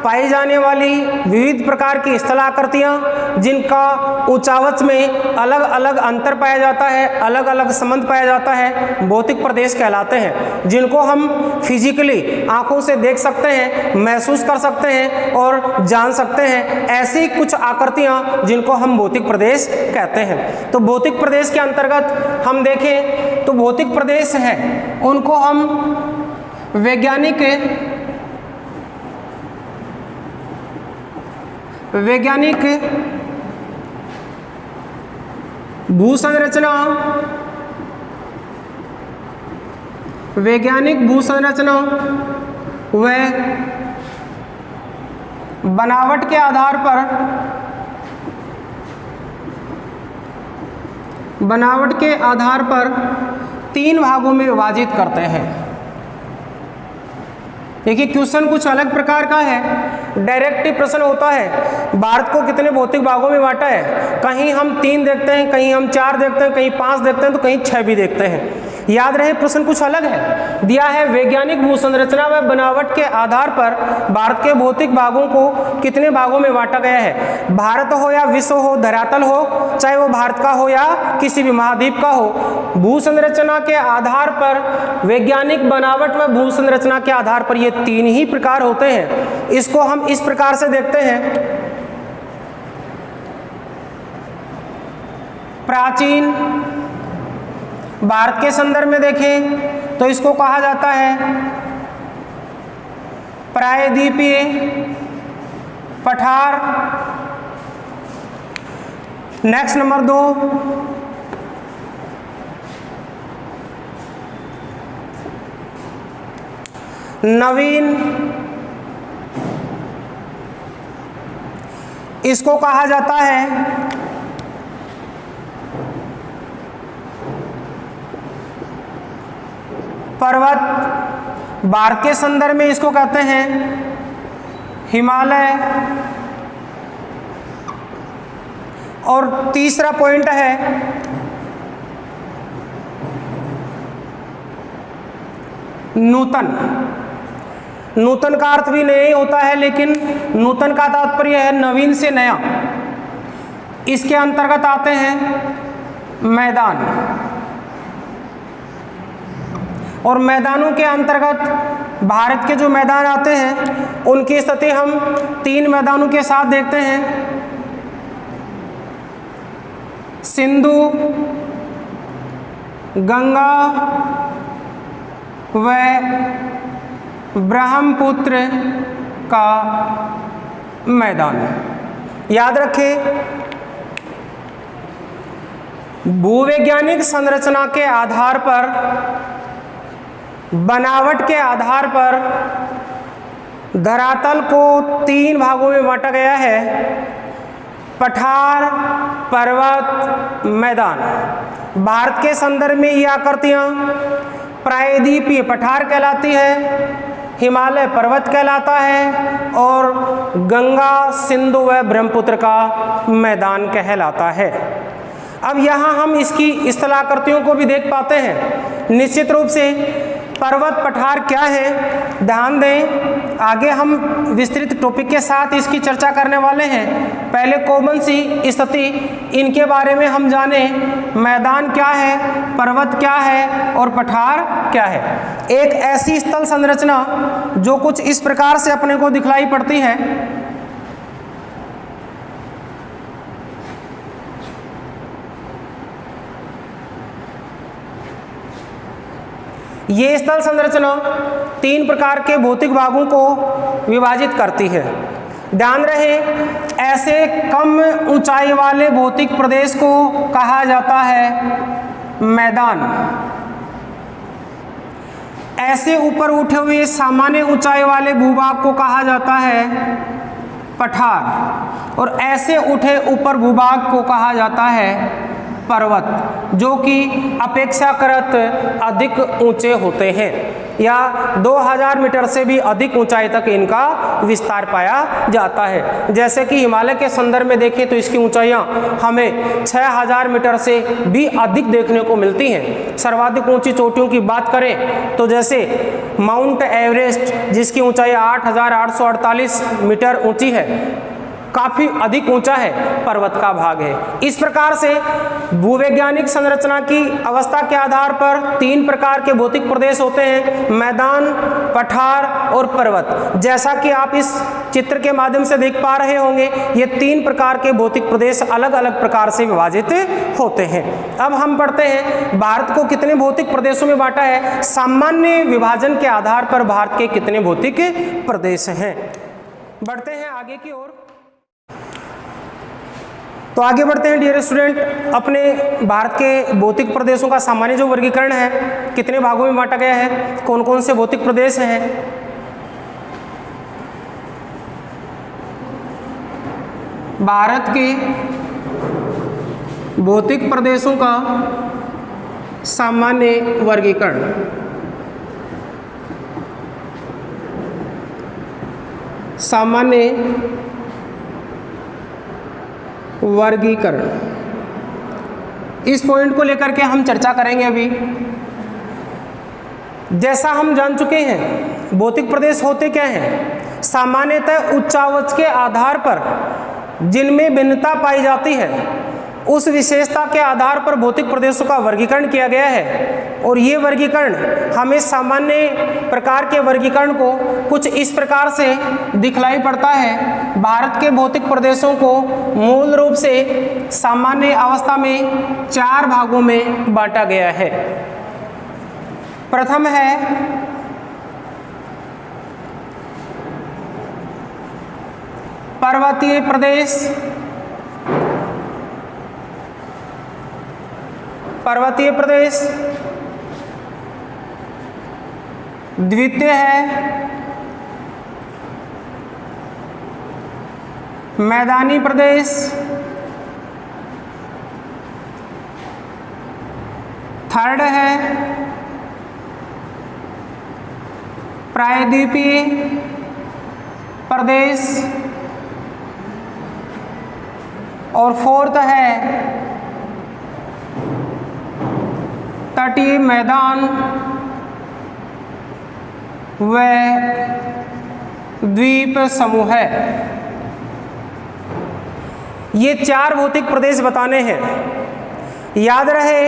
पाई जाने वाली विविध प्रकार की स्थलाकृतियाँ जिनका उचावच में अलग अलग अंतर पाया जाता है, अलग अलग संबंध पाया जाता है, भौतिक प्रदेश कहलाते हैं, जिनको हम फिजिकली आंखों से देख सकते हैं, महसूस कर सकते हैं और जान सकते हैं। ऐसी कुछ आकृतियाँ जिनको हम भौतिक प्रदेश कहते हैं। तो भौतिक प्रदेश के अंतर्गत हम देखें तो भौतिक प्रदेश हैं उनको हम वैज्ञानिक भू संरचना वैज्ञानिक भूसंरचना व बनावट के आधार पर 3 भागों में विभाजित करते हैं। देखिए क्वेश्चन कुछ अलग प्रकार का है। डायरेक्ट प्रश्न होता है भारत को कितने भौतिक भागों में बांटा है, कहीं हम 3 देखते हैं, कहीं हम 4 देखते हैं, कहीं 5 देखते हैं, तो कहीं 6 भी देखते हैं। याद रहे प्रश्न कुछ अलग है। दिया है वैज्ञानिक भूसंरचना व बनावट के आधार पर भारत के भौतिक भागों को कितने भागों में बांटा गया है। भारत हो या विश्व हो, धरातल हो, चाहे वो भारत का हो या किसी भी महाद्वीप का हो, भूसंरचना के आधार पर, वैज्ञानिक बनावट व भूसंरचना के आधार पर ये 3 ही प्रकार होते हैं। इसको हम इस प्रकार से देखते हैं। प्राचीन भारत के संदर्भ में देखें तो इसको कहा जाता है प्रायद्वीपीय पठार। नेक्स्ट नंबर 2, नवीन, इसको कहा जाता है पर्वत। भारत के संदर्भ में इसको कहते हैं हिमालय। और तीसरा पॉइंट है नूतन। नूतन का अर्थ भी नया ही होता है, लेकिन नूतन का तात्पर्य है नवीन से नया। इसके अंतर्गत आते हैं मैदान, और मैदानों के अंतर्गत भारत के जो मैदान आते हैं उनकी स्थिति हम 3 मैदानों के साथ देखते हैं। सिंधु, गंगा व ब्रह्मपुत्र का मैदान। याद रखें भूवैज्ञानिक संरचना के आधार पर, बनावट के आधार पर धरातल को 3 भागों में बांटा गया है। पठार, पर्वत, मैदान। भारत के संदर्भ में ये आकृतियां प्रायद्वीपीय पठार कहलाती है, हिमालय पर्वत कहलाता है, और गंगा, सिंधु व ब्रह्मपुत्र का मैदान कहलाता है। अब यहाँ हम इसकी स्थलाकृतियों को भी देख पाते हैं। निश्चित रूप से पर्वत पठार क्या है, ध्यान दें, आगे हम विस्तृत टॉपिक के साथ इसकी चर्चा करने वाले हैं। पहले कॉमन सी स्थिति इनके बारे में हम जाने। मैदान क्या है, पर्वत क्या है और पठार क्या है। एक ऐसी स्थल संरचना जो कुछ इस प्रकार से अपने को दिखलाई पड़ती है। ये स्थल संरचना 3 प्रकार के भौतिक भागों को विभाजित करती है। ध्यान रहे ऐसे कम ऊंचाई वाले भौतिक प्रदेश को कहा जाता है मैदान। ऐसे ऊपर उठे हुए सामान्य ऊंचाई वाले भूभाग को कहा जाता है पठार, और ऐसे उठे ऊपर भूभाग को कहा जाता है पर्वत, जो कि अपेक्षाकृत अधिक ऊंचे होते हैं, या 2000 मीटर से भी अधिक ऊंचाई तक इनका विस्तार पाया जाता है। जैसे कि हिमालय के संदर्भ में देखें तो इसकी ऊंचाइयां हमें 6000 मीटर से भी अधिक देखने को मिलती हैं। सर्वाधिक ऊंची चोटियों की बात करें तो जैसे माउंट एवरेस्ट, जिसकी ऊंचाई 8848 मीटर ऊंची है, काफी अधिक ऊंचा है, पर्वत का भाग है। इस प्रकार से भूवैज्ञानिक संरचना की अवस्था के आधार पर 3 प्रकार के भौतिक प्रदेश होते हैं, मैदान, पठार और पर्वत। जैसा कि आप इस चित्र के माध्यम से देख पा रहे होंगे, ये 3 प्रकार के भौतिक प्रदेश अलग अलग प्रकार से विभाजित होते हैं। अब हम पढ़ते हैं भारत को कितने भौतिक प्रदेशों में बांटा है। सामान्य विभाजन के आधार पर भारत के कितने भौतिक प्रदेश हैं। बढ़ते हैं आगे की ओर। तो आगे बढ़ते हैं डियर स्टूडेंट। अपने भारत के भौतिक प्रदेशों का सामान्य जो वर्गीकरण है, कितने भागों में बांटा गया है, कौन कौन से भौतिक प्रदेश हैं। भारत के भौतिक प्रदेशों का सामान्य वर्गीकरण। सामान्य वर्गीकरण, इस पॉइंट को लेकर के हम चर्चा करेंगे अभी। जैसा हम जान चुके हैं भौतिक प्रदेश होते क्या हैं, सामान्यतः उच्चावच के आधार पर जिनमें भिन्नता पाई जाती है उस विशेषता के आधार पर भौतिक प्रदेशों का वर्गीकरण किया गया है। और ये वर्गीकरण हमें सामान्य प्रकार के वर्गीकरण को कुछ इस प्रकार से दिखलाई पड़ता है। भारत के भौतिक प्रदेशों को मूल रूप से सामान्य अवस्था में 4 भागों में बांटा गया है। प्रथम है पर्वतीय प्रदेश। पर्वतीय प्रदेश। द्वितीय है मैदानी प्रदेश। थर्ड है प्रायद्वीपीय प्रदेश। और फोर्थ है तटीय मैदान व द्वीप समूह है। ये 4 भौतिक प्रदेश बताने हैं। याद रहे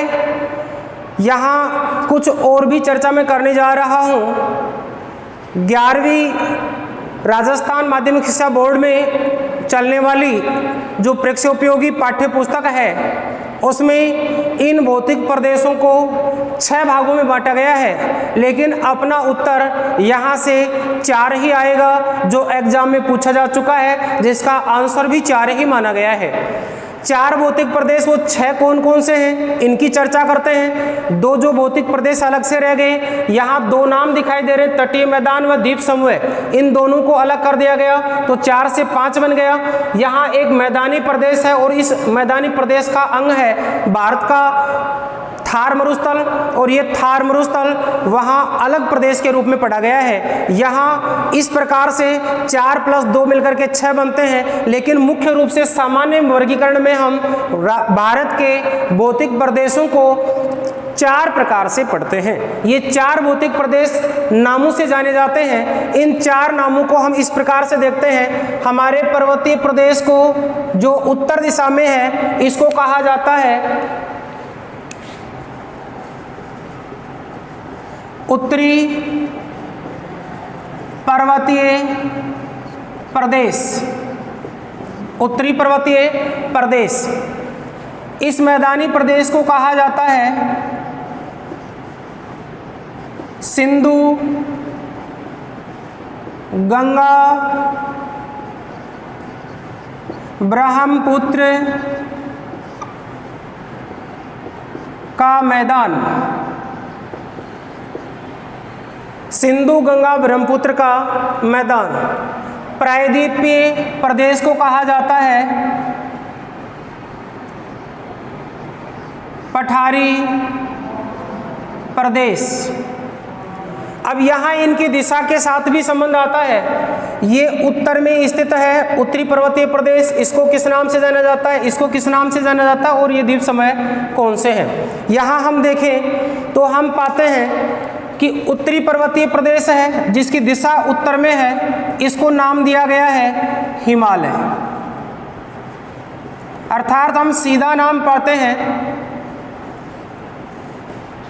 यहाँ कुछ और भी चर्चा मैं करने जा रहा हूँ। 11वीं राजस्थान माध्यमिक शिक्षा बोर्ड में चलने वाली जो परीक्षोपयोगी पाठ्य पुस्तक है उसमें इन भौतिक प्रदेशों को 6 भागों में बांटा गया है, लेकिन अपना उत्तर यहाँ से 4 ही आएगा जो एग्जाम में पूछा जा चुका है, जिसका आंसर भी 4 ही माना गया है। 4 भौतिक प्रदेश वो 6 कौन कौन से हैं इनकी चर्चा करते हैं। 2 जो भौतिक प्रदेश अलग से रह गए, यहाँ 2 नाम दिखाई दे रहे हैं, तटीय मैदान व द्वीप समूह। इन दोनों को अलग कर दिया गया तो 4 से 5 बन गया। यहाँ एक मैदानी प्रदेश है और इस मैदानी प्रदेश का अंग है भारत का थार मरुस्थल, और ये थार मरुस्थल वहाँ अलग प्रदेश के रूप में पढ़ा गया है। यहाँ इस प्रकार से 4 + 2 मिलकर के 6 बनते हैं, लेकिन मुख्य रूप से सामान्य वर्गीकरण में हम भारत के भौतिक प्रदेशों को 4 प्रकार से पढ़ते हैं। ये 4 भौतिक प्रदेश नामों से जाने जाते हैं। इन 4 नामों को हम इस प्रकार से देखते हैं। हमारे पर्वतीय प्रदेश को जो उत्तर दिशा में है इसको कहा जाता है उत्तरी पर्वतीय प्रदेश। उत्तरी पर्वतीय प्रदेश। इस मैदानी प्रदेश को कहा जाता है सिंधु गंगा ब्रह्मपुत्र का मैदान। सिंधु गंगा ब्रह्मपुत्र का मैदान। प्रायद्वीपीय प्रदेश को कहा जाता है पठारी प्रदेश। अब यहाँ इनकी दिशा के साथ भी संबंध आता है। ये उत्तर में स्थित है उत्तरी पर्वतीय प्रदेश, इसको किस नाम से जाना जाता है, इसको किस नाम से जाना जाता है, और ये द्वीप समूह कौन से हैं। यहाँ हम देखें तो हम पाते हैं कि उत्तरी पर्वतीय प्रदेश है जिसकी दिशा उत्तर में है, इसको नाम दिया गया है हिमालय। अर्थात हम सीधा नाम पाते हैं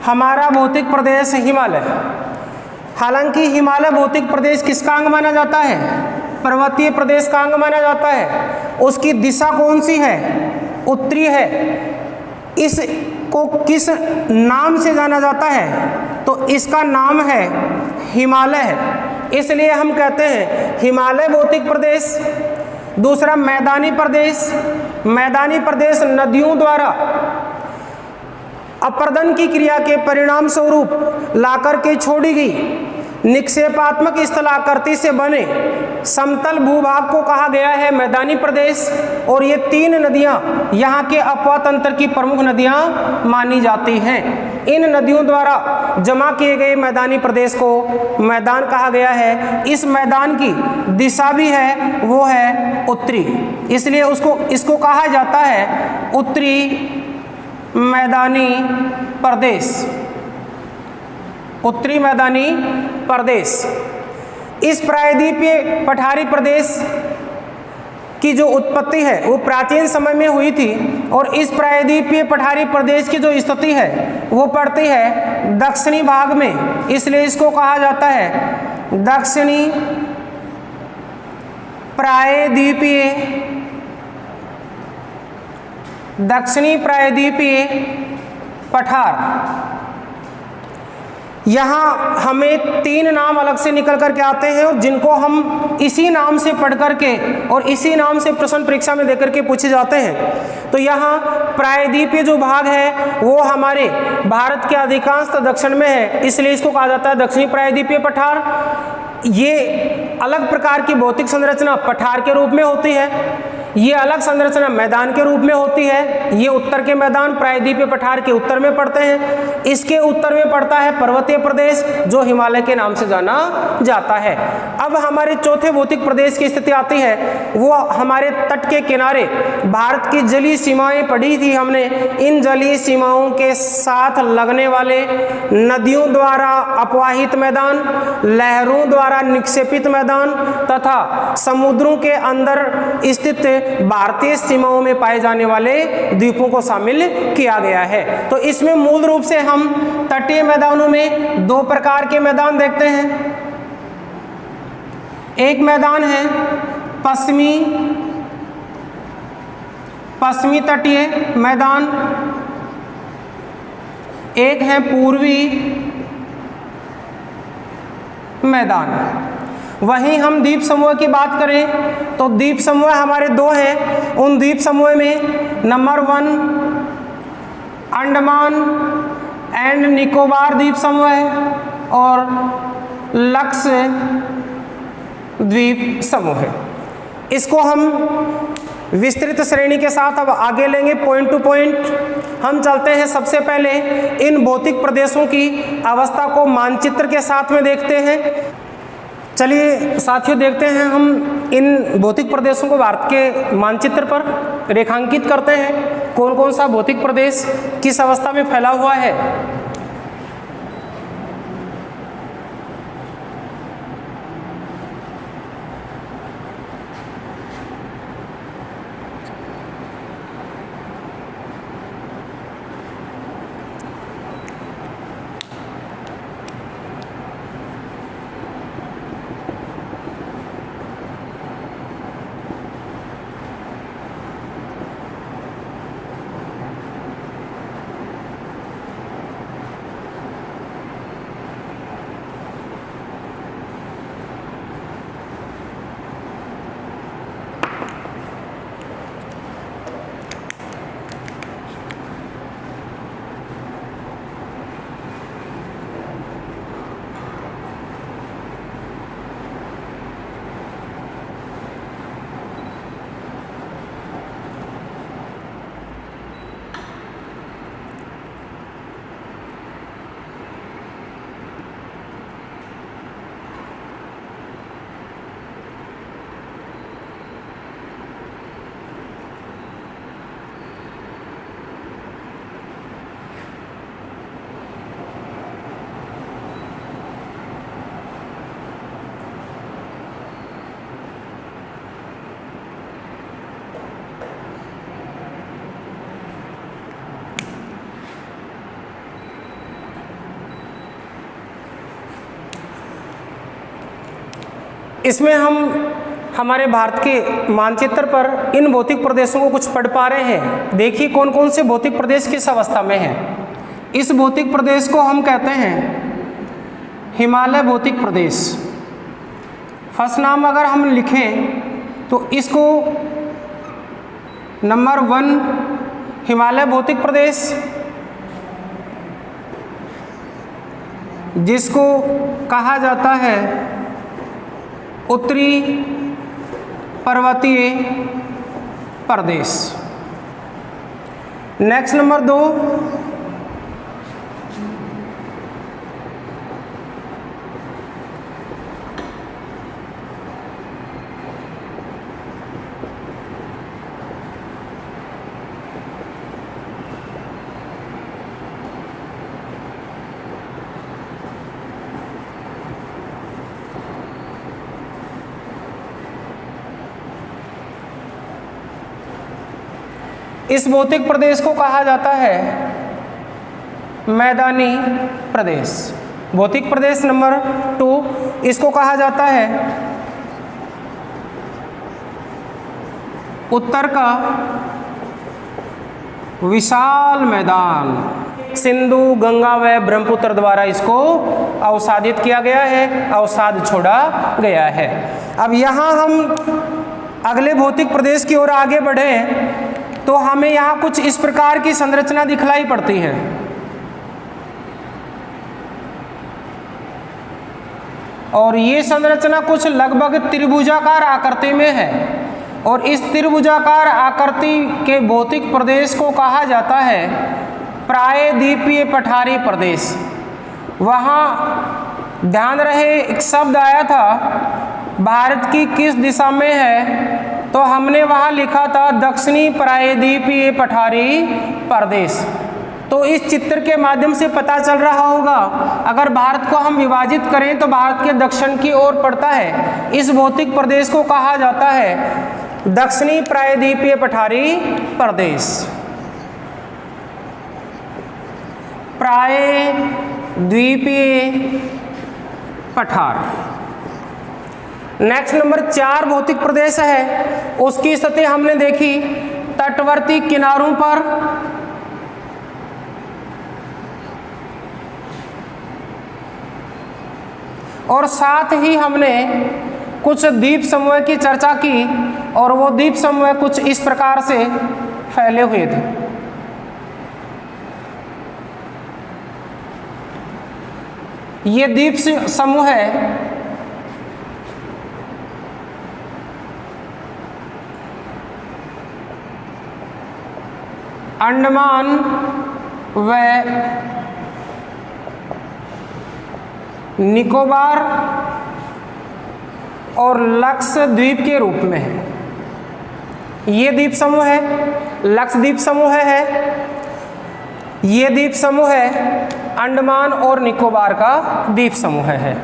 हमारा भौतिक प्रदेश हिमालय। हालांकि हिमालय भौतिक प्रदेश किसका अंग माना जाता है, पर्वतीय प्रदेश का अंग माना जाता है। उसकी दिशा कौन सी है, उत्तरी है। इसको किस नाम से जाना जाता है, तो इसका नाम है हिमालय है। इसलिए हम कहते हैं हिमालय भौतिक प्रदेश दूसरा मैदानी प्रदेश, मैदानी प्रदेश नदियों द्वारा अपर्दन की क्रिया के परिणाम स्वरूप लाकर के छोड़ी गई निक्षेपात्मक स्थलाकृति से बने समतल भूभाग को कहा गया है मैदानी प्रदेश। और ये 3 नदियां यहाँ के अपवाह तंत्र की प्रमुख नदियां मानी जाती हैं। इन नदियों द्वारा जमा किए गए मैदानी प्रदेश को मैदान कहा गया है। इस मैदान की दिशा भी है, वो है उत्तरी, इसलिए इसको कहा जाता है उत्तरी मैदानी प्रदेश, उत्तरी मैदानी प्रदेश। इस प्रायद्वीपीय पठारी प्रदेश की जो उत्पत्ति है वो प्राचीन समय में हुई थी और इस प्रायद्वीपीय पठारी प्रदेश की जो स्थिति है वो पड़ती है दक्षिणी भाग में, इसलिए इसको कहा जाता है दक्षिणी प्रायद्वीपीय, दक्षिणी प्रायद्वीपीय पठार। यहाँ हमें 3 नाम अलग से निकल करके आते हैं और जिनको हम इसी नाम से पढ़ करके और इसी नाम से प्रश्न परीक्षा में देकर के पूछे जाते हैं। तो यहाँ प्रायद्वीपीय जो भाग है वो हमारे भारत के अधिकांश दक्षिण में है, इसलिए इसको कहा जाता है दक्षिणी प्रायद्वीपीय पठार। ये अलग प्रकार की भौतिक संरचना पठार के रूप में होती है, ये अलग संरचना मैदान के रूप में होती है। ये उत्तर के मैदान प्रायद्वीपीय पठार के उत्तर में पड़ते हैं। इसके उत्तर में पड़ता है पर्वतीय प्रदेश जो हिमालय के नाम से जाना जाता है। अब हमारे चौथे भौतिक प्रदेश की स्थिति आती है, वो हमारे तट के किनारे भारत की जलीय सीमाएं पढ़ी थी हमने। इन जलीय सीमाओं के साथ लगने वाले नदियों द्वारा अपवाहित मैदान, लहरों द्वारा निक्षेपित मैदान तथा समुद्रों के अंदर स्थित भारतीय सीमाओं में पाए जाने वाले द्वीपों को शामिल किया गया है। तो इसमें मूल रूप से हम तटीय मैदानों में 2 प्रकार के मैदान देखते हैं। एक मैदान है पश्चिमी तटीय मैदान, एक है पूर्वी मैदान। वहीं हम द्वीप समूह की बात करें तो द्वीप समूह हमारे 2 हैं। उन द्वीप समूह में नंबर 1 अंडमान एंड निकोबार द्वीप समूह है और लक्षद्वीप समूह है। इसको हम विस्तृत श्रेणी के साथ अब आगे लेंगे, पॉइंट टू पॉइंट। हम चलते हैं सबसे पहले इन भौतिक प्रदेशों की अवस्था को मानचित्र के साथ में देखते हैं। चलिए साथियों, देखते हैं हम इन भौतिक प्रदेशों को भारत के मानचित्र पर रेखांकित करते हैं। कौन कौन सा भौतिक प्रदेश किस अवस्था में फैला हुआ है। इसमें हम हमारे भारत के मानचित्र पर इन भौतिक प्रदेशों को कुछ पढ़ पा रहे हैं। देखिए कौन कौन से भौतिक प्रदेश किस अवस्था में हैं। इस भौतिक प्रदेश को हम कहते हैं हिमालय भौतिक प्रदेश। फर्स्ट नाम अगर हम लिखें तो इसको नंबर 1 हिमालय भौतिक प्रदेश, जिसको कहा जाता है उत्तरी पर्वतीय प्रदेश। नेक्स्ट नंबर 2 इस भौतिक प्रदेश को कहा जाता है मैदानी प्रदेश। भौतिक प्रदेश नंबर 2 इसको कहा जाता है उत्तर का विशाल मैदान। सिंधु, गंगा व ब्रह्मपुत्र द्वारा इसको अवसादित किया गया है, अवसाद छोड़ा गया है। अब यहाँ हम अगले भौतिक प्रदेश की ओर आगे बढ़े तो हमें यहाँ कुछ इस प्रकार की संरचना दिखलाई पड़ती है। और ये संरचना कुछ लगभग त्रिभुजाकार आकृति में है, और इस त्रिभुजाकार आकृति के भौतिक प्रदेश को कहा जाता है प्रायद्वीपीय पठारी प्रदेश। वहाँ ध्यान रहे एक शब्द आया था भारत की किस दिशा में है, तो हमने वहाँ लिखा था दक्षिणी प्रायद्वीपीय पठारी प्रदेश। तो इस चित्र के माध्यम से पता चल रहा होगा, अगर भारत को हम विभाजित करें तो भारत के दक्षिण की ओर पड़ता है। इस भौतिक प्रदेश को कहा जाता है दक्षिणी प्रायद्वीपीय पठारी प्रदेश। प्रायद्वीपीय पठार। नेक्स्ट नंबर 4 भौतिक प्रदेश है, उसकी स्थिति हमने देखी तटवर्ती किनारों पर, और साथ ही हमने कुछ द्वीप समूह की चर्चा की, और वो द्वीप समूह कुछ इस प्रकार से फैले हुए थे। ये द्वीप समूह है अंडमान व निकोबार और लक्षद्वीप के रूप में है। ये द्वीप समूह है, लक्षद्वीप समूह है, ये द्वीप समूह है अंडमान और निकोबार का द्वीप समूह है।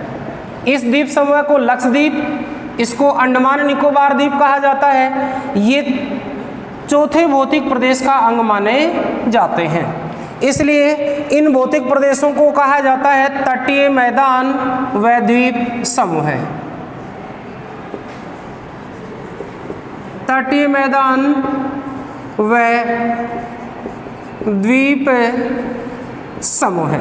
इस द्वीप समूह को लक्षद्वीप, इसको अंडमान निकोबार द्वीप कहा जाता है। ये चौथे भौतिक प्रदेश का अंग माने जाते हैं, इसलिए इन भौतिक प्रदेशों को कहा जाता है तटीय मैदान व द्वीप समूह। तटीय मैदान व द्वीप समूह।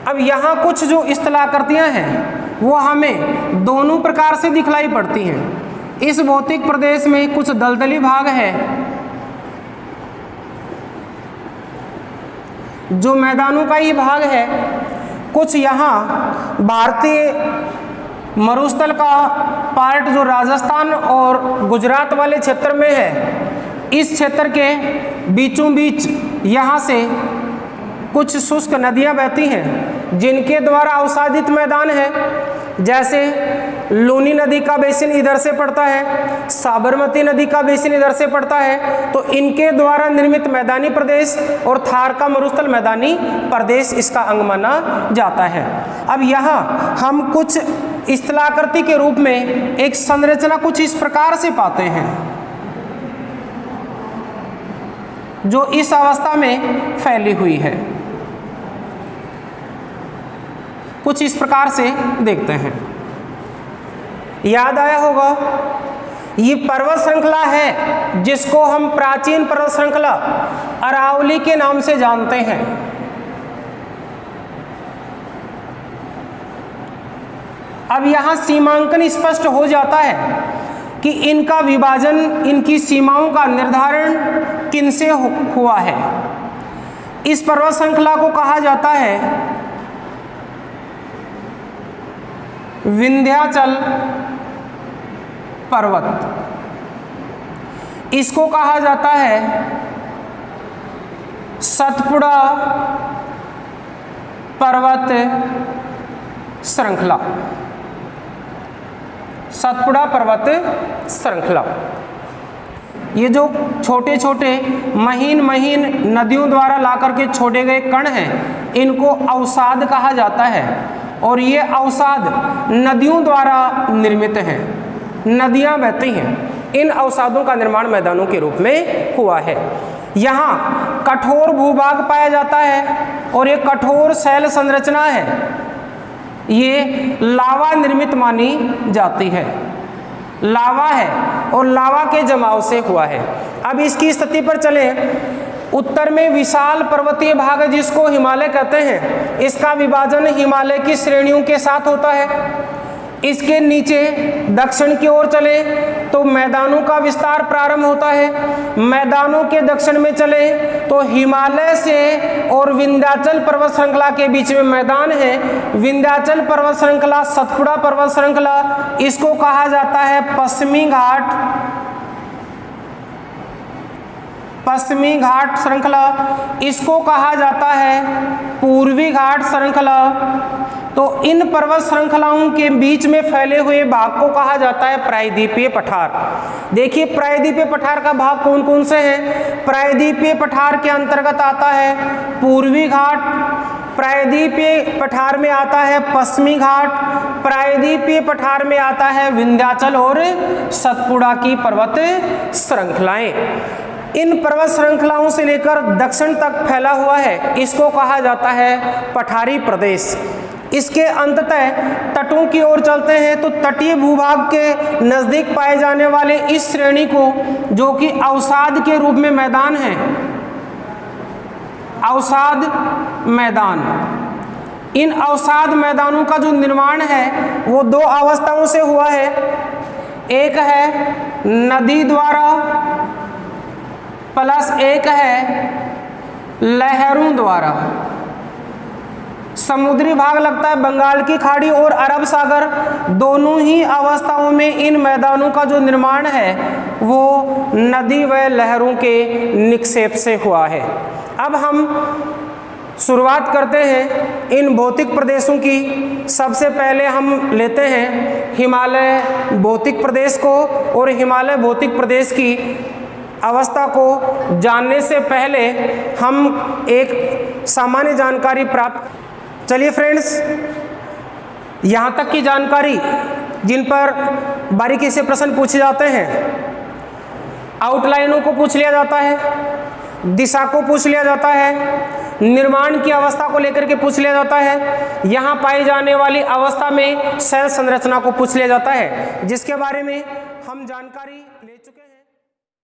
अब यहाँ कुछ जो इस्तिलाकृतियाँ हैं वो हमें दोनों प्रकार से दिखलाई पड़ती हैं। इस भौतिक प्रदेश में कुछ दलदली भाग है जो मैदानों का ही भाग है, कुछ यहाँ भारतीय मरुस्थल का पार्ट जो राजस्थान और गुजरात वाले क्षेत्र में है, इस क्षेत्र के बीचों बीच यहाँ से कुछ शुष्क नदियाँ बहती हैं जिनके द्वारा अवसादित मैदान है। जैसे लूनी नदी का बेसिन इधर से पड़ता है, साबरमती नदी का बेसिन इधर से पड़ता है, तो इनके द्वारा निर्मित मैदानी प्रदेश और थार का मरुस्थल मैदानी प्रदेश इसका अंग माना जाता है। अब यहाँ हम कुछ स्थलाकृति के रूप में एक संरचना कुछ इस प्रकार से पाते हैं जो इस अवस्था में फैली हुई है। कुछ इस प्रकार से देखते हैं। याद आया होगा, ये पर्वत श्रृंखला है जिसको हम प्राचीन पर्वत श्रृंखला अरावली के नाम से जानते हैं। अब यहाँ सीमांकन स्पष्ट हो जाता है। कि इनका विभाजन, इनकी सीमाओं का निर्धारण किनसे हुआ है। इस पर्वत श्रृंखला को कहा जाता है विंध्याचल पर्वत, इसको कहा जाता है सतपुड़ा पर्वत श्रृंखला, सतपुड़ा पर्वत श्रृंखला। ये जो छोटे छोटे महीन महीन नदियों द्वारा लाकर के छोड़े गए कण हैं, इनको अवसाद कहा जाता है और ये अवसाद नदियों द्वारा निर्मित हैं, नदियां बहती हैं। इन अवसादों का निर्माण मैदानों के रूप में हुआ है। यहाँ कठोर भूभाग पाया जाता है और ये कठोर शैल संरचना है, ये लावा निर्मित मानी जाती है, लावा है और लावा के जमाव से हुआ है। अब इसकी स्थिति पर चलें। उत्तर में विशाल पर्वतीय भाग जिसको हिमालय कहते हैं, इसका विभाजन हिमालय की श्रेणियों के साथ होता है। इसके नीचे दक्षिण की ओर चले तो मैदानों का विस्तार प्रारंभ होता है। मैदानों के दक्षिण में चले तो हिमालय से और विंध्याचल पर्वत श्रृंखला के बीच में मैदान है। विंध्याचल पर्वत श्रृंखला, सतपुड़ा पर्वत श्रृंखला, इसको कहा जाता है पश्चिमी घाट, पश्चिमी घाट श्रृंखला, इसको कहा जाता है पूर्वी घाट श्रृंखला। तो इन पर्वत श्रृंखलाओं के बीच में फैले हुए भाग को कहा जाता है प्रायद्वीपीय पठार। देखिए प्रायद्वीपीय पठार का भाग कौन कौन से हैं। प्रायद्वीपीय पठार के अंतर्गत आता है पूर्वी घाट, प्रायद्वीपीय पठार में आता है पश्चिमी घाट, प्रायद्वीपीय पठार में आता है विंध्याचल और सतपुड़ा की पर्वत श्रृंखलाएं। इन पर्वत श्रृंखलाओं से लेकर दक्षिण तक फैला हुआ है, इसको कहा जाता है पठारी प्रदेश। इसके अंततः तटों की ओर चलते हैं तो तटीय भूभाग के नजदीक पाए जाने वाले इस श्रेणी को, जो कि अवसाद के रूप में मैदान है, अवसाद मैदान, इन अवसाद मैदानों का जो निर्माण है वो दो अवस्थाओं से हुआ है। एक है नदी द्वारा प्लस एक है लहरों द्वारा। समुद्री भाग लगता है बंगाल की खाड़ी और अरब सागर, दोनों ही अवस्थाओं में इन मैदानों का जो निर्माण है वो नदी व लहरों के निक्षेप से हुआ है। अब हम शुरुआत करते हैं इन भौतिक प्रदेशों की। सबसे पहले हम लेते हैं हिमालय भौतिक प्रदेश को, और हिमालय भौतिक प्रदेश की अवस्था को जानने से पहले हम एक सामान्य जानकारी प्राप्त। चलिए फ्रेंड्स, यहाँ तक की जानकारी जिन पर बारीकी से प्रश्न पूछे जाते हैं, आउटलाइनों को पूछ लिया जाता है, दिशा को पूछ लिया जाता है, निर्माण की अवस्था को लेकर के पूछ लिया जाता है, यहाँ पाई जाने वाली अवस्था में शैल संरचना को पूछ लिया जाता है, जिसके बारे में हम जानकारी ले चुके हैं।